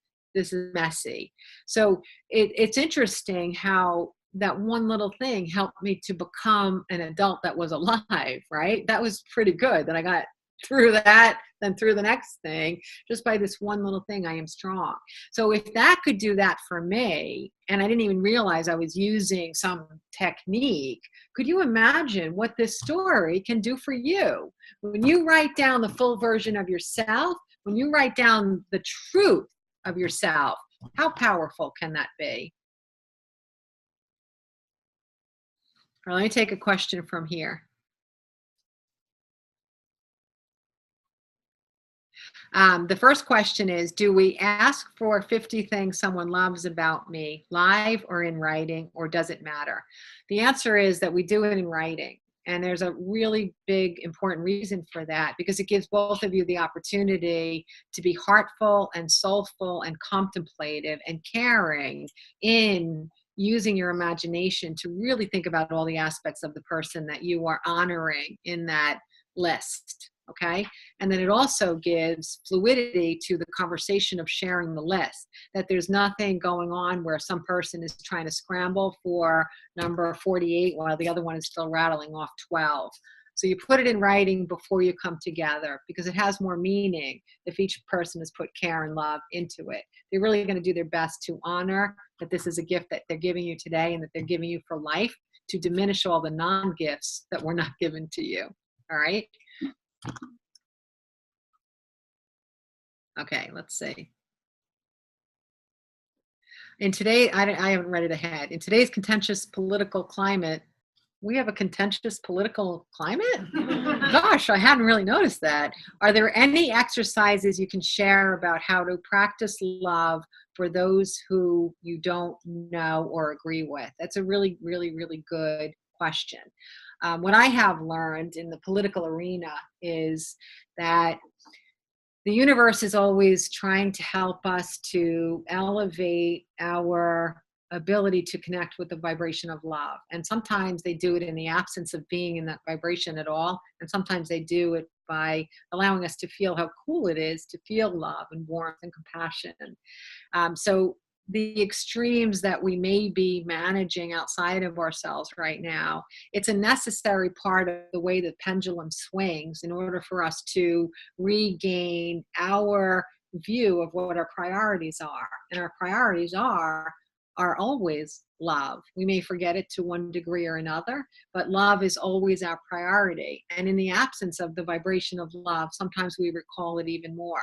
messy. So it's interesting how that one little thing helped me to become an adult that was alive, right? That was pretty good that I got through that, then through the next thing, just by this one little thing, I am strong. So if that could do that for me, and I didn't even realize I was using some technique, could you imagine what this story can do for you? When you write down the full version of yourself, when you write down the truth of yourself, how powerful can that be? Let me take a question from here. The first question is, do we ask for 50 things someone loves about me, live or in writing, or does it matter? The answer is that we do it in writing. And there's a really big, important reason for that, because it gives both of you the opportunity to be heartful and soulful and contemplative and caring in using your imagination to really think about all the aspects of the person that you are honoring in that list. Okay. And then it also gives fluidity to the conversation of sharing the list, that there's nothing going on where some person is trying to scramble for number 48 while the other one is still rattling off 12. So you put it in writing before you come together, because it has more meaning if each person has put care and love into it. They're really going to do their best to honor that this is a gift that they're giving you today and that they're giving you for life, to diminish all the non-gifts that were not given to you. All right. Okay, let's see. In today, I haven't read it ahead. In today's contentious political climate, we have a contentious political climate? Gosh, I hadn't really noticed that. Are there any exercises you can share about how to practice love for those who you don't know or agree with? That's a really, really, really good question. What I have learned in the political arena is that the universe is always trying to help us to elevate our ability to connect with the vibration of love. And sometimes they do it in the absence of being in that vibration at all. And sometimes they do it by allowing us to feel how cool it is to feel love and warmth and compassion. So the extremes that we may be managing outside of ourselves right now, it's a necessary part of the way the pendulum swings in order for us to regain our view of what our priorities are. And our priorities are always love. We may forget it to one degree or another, but love is always our priority. And in the absence of the vibration of love, sometimes we recall it even more.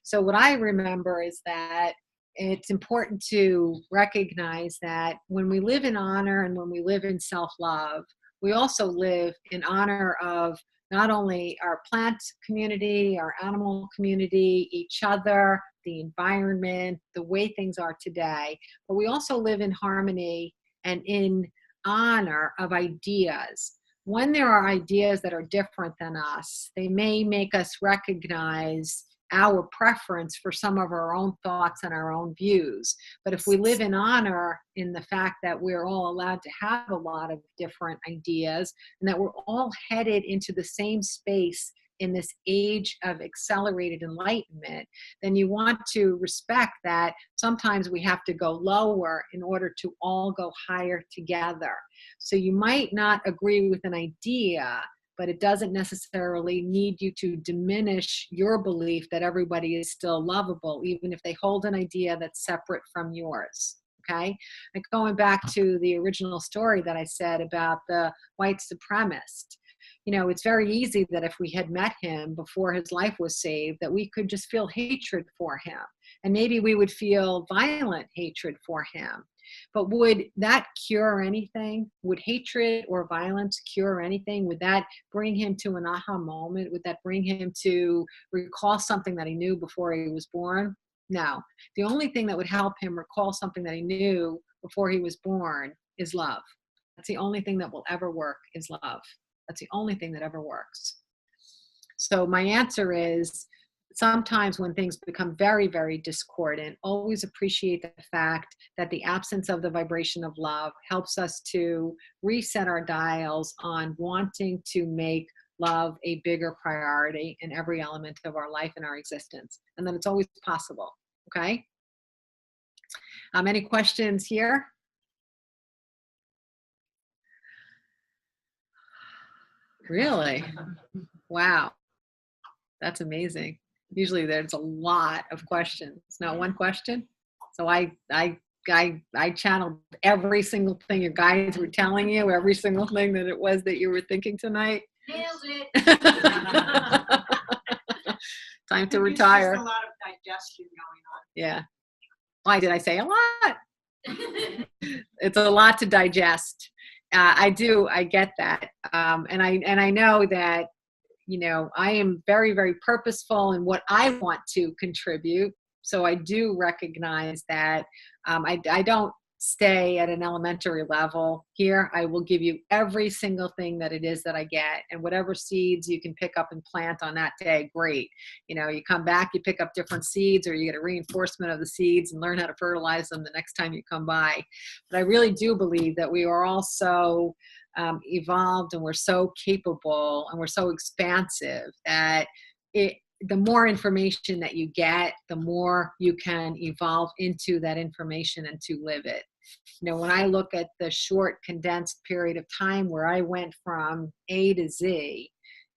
So what I remember is that it's important to recognize that when we live in honor and when we live in self-love, we also live in honor of not only our plant community, our animal community, each other, the environment, the way things are today, but we also live in harmony and in honor of ideas. When there are ideas that are different than us, they may make us recognize our preference for some of our own thoughts and our own views. But if we live in honor in the fact that we're all allowed to have a lot of different ideas and that we're all headed into the same space in this age of accelerated enlightenment, then you want to respect that sometimes we have to go lower in order to all go higher together. So you might not agree with an idea, but it doesn't necessarily need you to diminish your belief that everybody is still lovable, even if they hold an idea that's separate from yours. Okay? And going back to the original story that I said about the white supremacist, you know, it's very easy that if we had met him before his life was saved, that we could just feel hatred for him. And maybe we would feel violent hatred for him. But would that cure anything? Would hatred or violence cure anything? Would that bring him to an aha moment? Would that bring him to recall something that he knew before he was born? No. The only thing that would help him recall something that he knew before he was born is love. That's the only thing that will ever work is love. That's the only thing that ever works. So my answer is sometimes when things become very, very discordant, always appreciate the fact that the absence of the vibration of love helps us to reset our dials on wanting to make love a bigger priority in every element of our life and our existence. And then it's always possible. Okay. Any questions here? Really? Wow. That's amazing. Usually there's a lot of questions. Not one question. So I channeled every single thing your guides were telling you, every single thing that it was that you were thinking tonight. Nailed it. Time to There's retire. just a lot of digestion going on. Yeah. Why did I say a lot? It's a lot to digest. I get that. And I know that, you know, I am very, very purposeful in what I want to contribute. So I do recognize that I don't stay at an elementary level here. I will give you every single thing that it is that I get, and whatever seeds you can pick up and plant on that day, great. You know, you come back, you pick up different seeds, or you get a reinforcement of the seeds and learn how to fertilize them the next time you come by. But I really do believe that we are all so evolved, and we're so capable, and we're so expansive that the more information that you get, the more you can evolve into that information and to live it. You know, when I look at the short condensed period of time where I went from A to Z,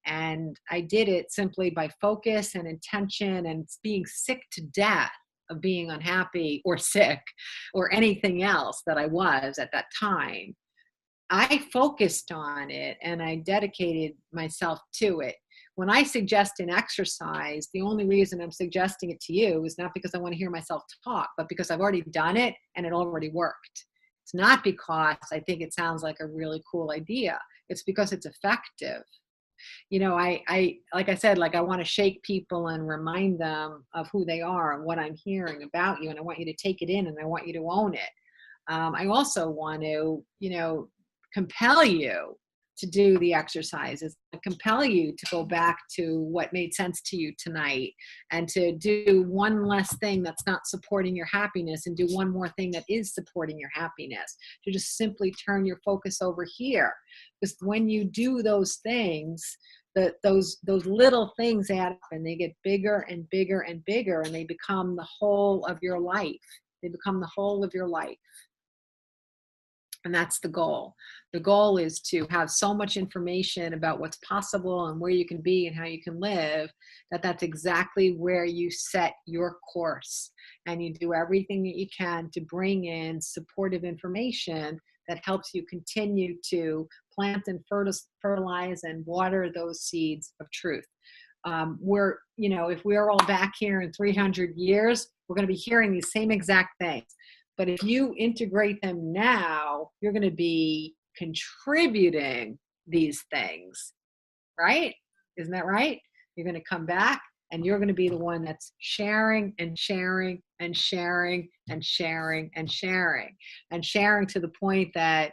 and I did it simply by focus and intention and being sick to death of being unhappy or sick or anything else that I was at that time, I focused on it and I dedicated myself to it. When I suggest an exercise, the only reason I'm suggesting it to you is not because I want to hear myself talk, but because I've already done it and it already worked. It's not because I think it sounds like a really cool idea. It's because it's effective. You know, I like I said, like I want to shake people and remind them of who they are and what I'm hearing about you. And I want you to take it in and I want you to own it. I also want to, you know, compel you to do the exercises, compel you to go back to what made sense to you tonight, and to do one less thing that's not supporting your happiness and do one more thing that is supporting your happiness, to just simply turn your focus over here. Because when you do those things, those little things add up and they get bigger and bigger and bigger, and they become the whole of your life. They become the whole of your life. And that's the goal. The goal is to have so much information about what's possible and where you can be and how you can live, that's exactly where you set your course. And you do everything that you can to bring in supportive information that helps you continue to plant and fertilize and water those seeds of truth. We're, you know, if we're all back here in 300 years, we're going to be hearing these same exact things. But if you integrate them now, you're going to be contributing these things, right? Isn't that right? You're going to come back and you're going to be the one that's sharing and sharing and sharing and sharing and sharing and sharing to the point that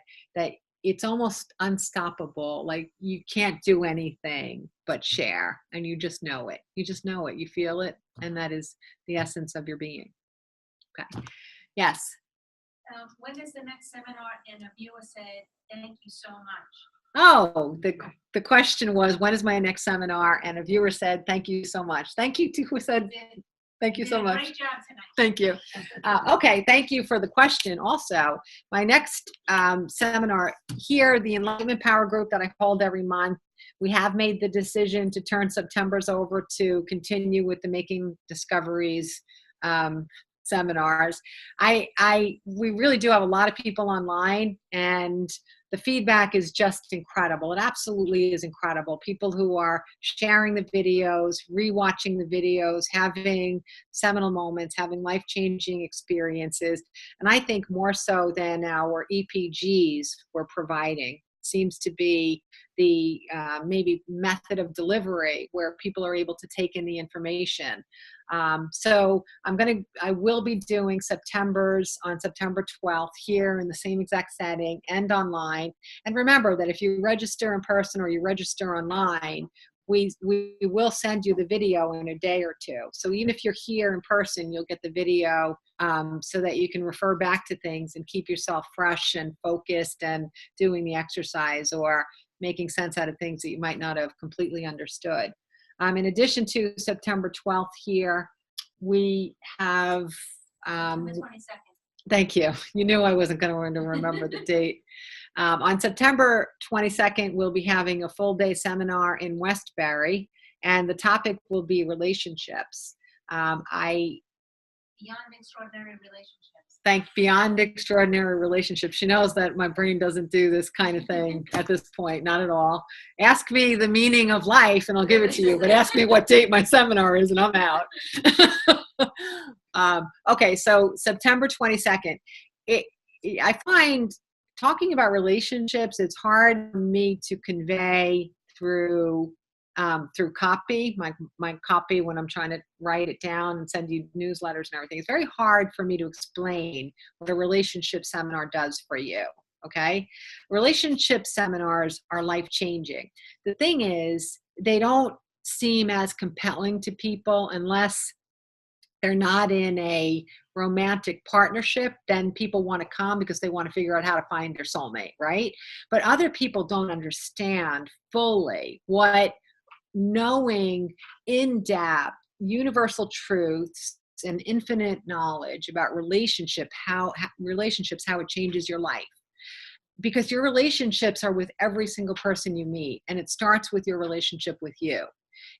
it's almost unstoppable. Like you can't do anything but share, and you just know it. You just know it. You feel it. And that is the essence of your being. Okay. Yes. When is the next seminar? And a viewer said, "Thank you so much." Oh, the question was, when is my next seminar? And a viewer said, "Thank you so much." Thank you to who said, "Thank you so much." Great job tonight. Thank you. Okay, thank you for the question. Also, my next seminar here, the Enlightenment Power Group that I hold every month, we have made the decision to turn September's over to continue with the Making Discoveries seminars. We really do have a lot of people online, and the feedback is just incredible. It absolutely is incredible. People who are sharing the videos, rewatching the videos, having seminal moments, having life-changing experiences. And I think more so than our EPGs we're providing seems to be the maybe method of delivery where people are able to take in the information. So I will be doing September's on September 12th here in the same exact setting and online. And remember that if you register in person or you register online, we will send you the video in a day or two. So even if you're here in person, you'll get the video so that you can refer back to things and keep yourself fresh and focused and doing the exercise or making sense out of things that you might not have completely understood. In addition to September 12th here, we have, The 22nd. thank you. You knew I wasn't going to remember the date. On September 22nd, we'll be having a full day seminar in Westbury, and the topic will be relationships. Beyond extraordinary relationships. Beyond extraordinary relationships. She knows that my brain doesn't do this kind of thing at this point, not at all. Ask me the meaning of life and I'll give it to you, but ask me what date my seminar is and I'm out. Okay, so September 22nd. I find talking about relationships, it's hard for me to convey through copy, my copy when I'm trying to write it down and send you newsletters and everything. It's very hard for me to explain what a relationship seminar does for you, okay? Relationship seminars are life-changing. The thing is, they don't seem as compelling to people unless they're not in a romantic partnership. Then people want to come because they want to figure out how to find their soulmate, right? But other people don't understand fully what knowing in-depth universal truths and infinite knowledge about relationships, how it changes your life. Because your relationships are with every single person you meet, and it starts with your relationship with you.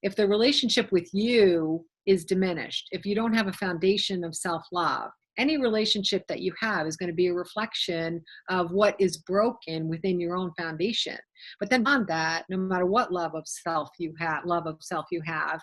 If the relationship with you is diminished, if you don't have a foundation of self-love, any relationship that you have is going to be a reflection of what is broken within your own foundation. But then beyond that, no matter what love of self you have,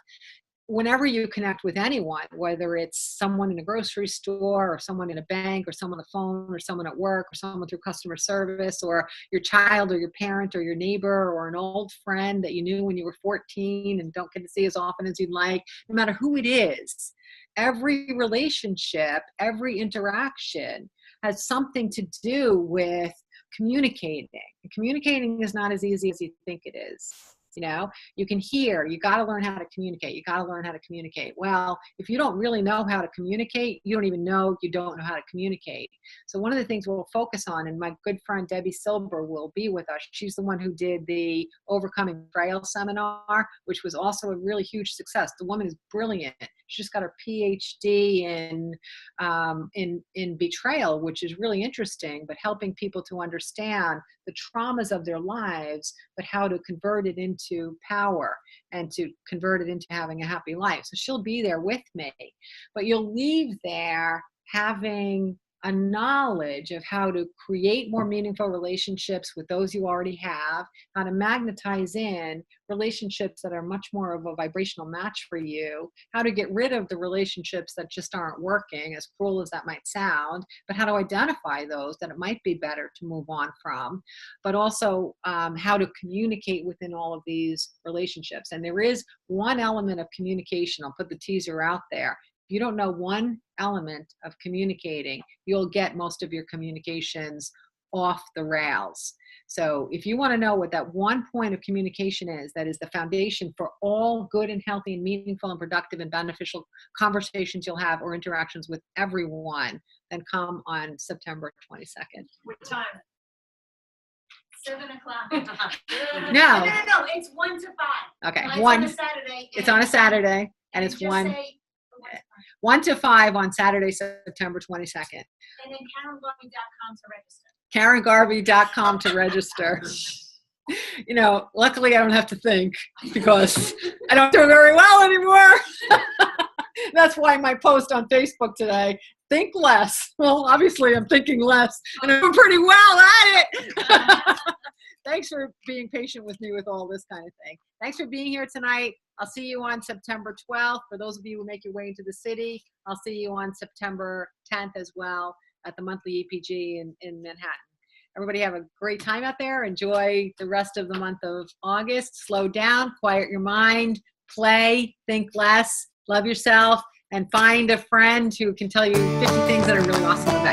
whenever you connect with anyone, whether it's someone in a grocery store or someone in a bank or someone on the phone or someone at work or someone through customer service or your child or your parent or your neighbor or an old friend that you knew when you were 14 and don't get to see as often as you'd like, no matter who it is, every relationship, every interaction has something to do with communicating. Communicating is not as easy as you think it is. You know, you can hear, you got to learn how to communicate. You got to learn how to communicate. Well, if you don't really know how to communicate, you don't even know you don't know how to communicate. So one of the things we'll focus on, and my good friend Debbie Silber will be with us. She's the one who did the Overcoming Betrayal seminar, which was also a really huge success. The woman is brilliant. She just got her PhD in betrayal, which is really interesting, but helping people to understand the traumas of their lives, but how to convert it into power and to convert it into having a happy life. So she'll be there with me, but you'll leave there having a knowledge of how to create more meaningful relationships with those you already have, how to magnetize in relationships that are much more of a vibrational match for you, how to get rid of the relationships that just aren't working, as cruel as that might sound, but how to identify those that it might be better to move on from, but also how to communicate within all of these relationships. And there is one element of communication, I'll put the teaser out there. If you don't know one element of communicating, you'll get most of your communications off the rails. So if you want to know what that one point of communication is, that is the foundation for all good and healthy and meaningful and productive and beneficial conversations you'll have or interactions with everyone, then come on September 22nd. What time? 7 o'clock. No. No, it's 1 to 5. Okay, It's one. on a Saturday. It's on a Saturday, and it's just 1 to 5 on Saturday, September 22nd. And then KarenGarvey.com to register. KarenGarvey.com to register. You know, luckily I don't have to think because I don't do very well anymore. That's why my post on Facebook today, think less. Well, obviously I'm thinking less and I'm pretty well at it. Thanks for being patient with me with all this kind of thing. Thanks for being here tonight. I'll see you on September 12th. For those of you who make your way into the city, I'll see you on September 10th as well at the monthly EPG in Manhattan. Everybody have a great time out there. Enjoy the rest of the month of August. Slow down, quiet your mind, play, think less, love yourself, and find a friend who can tell you 50 things that are really awesome about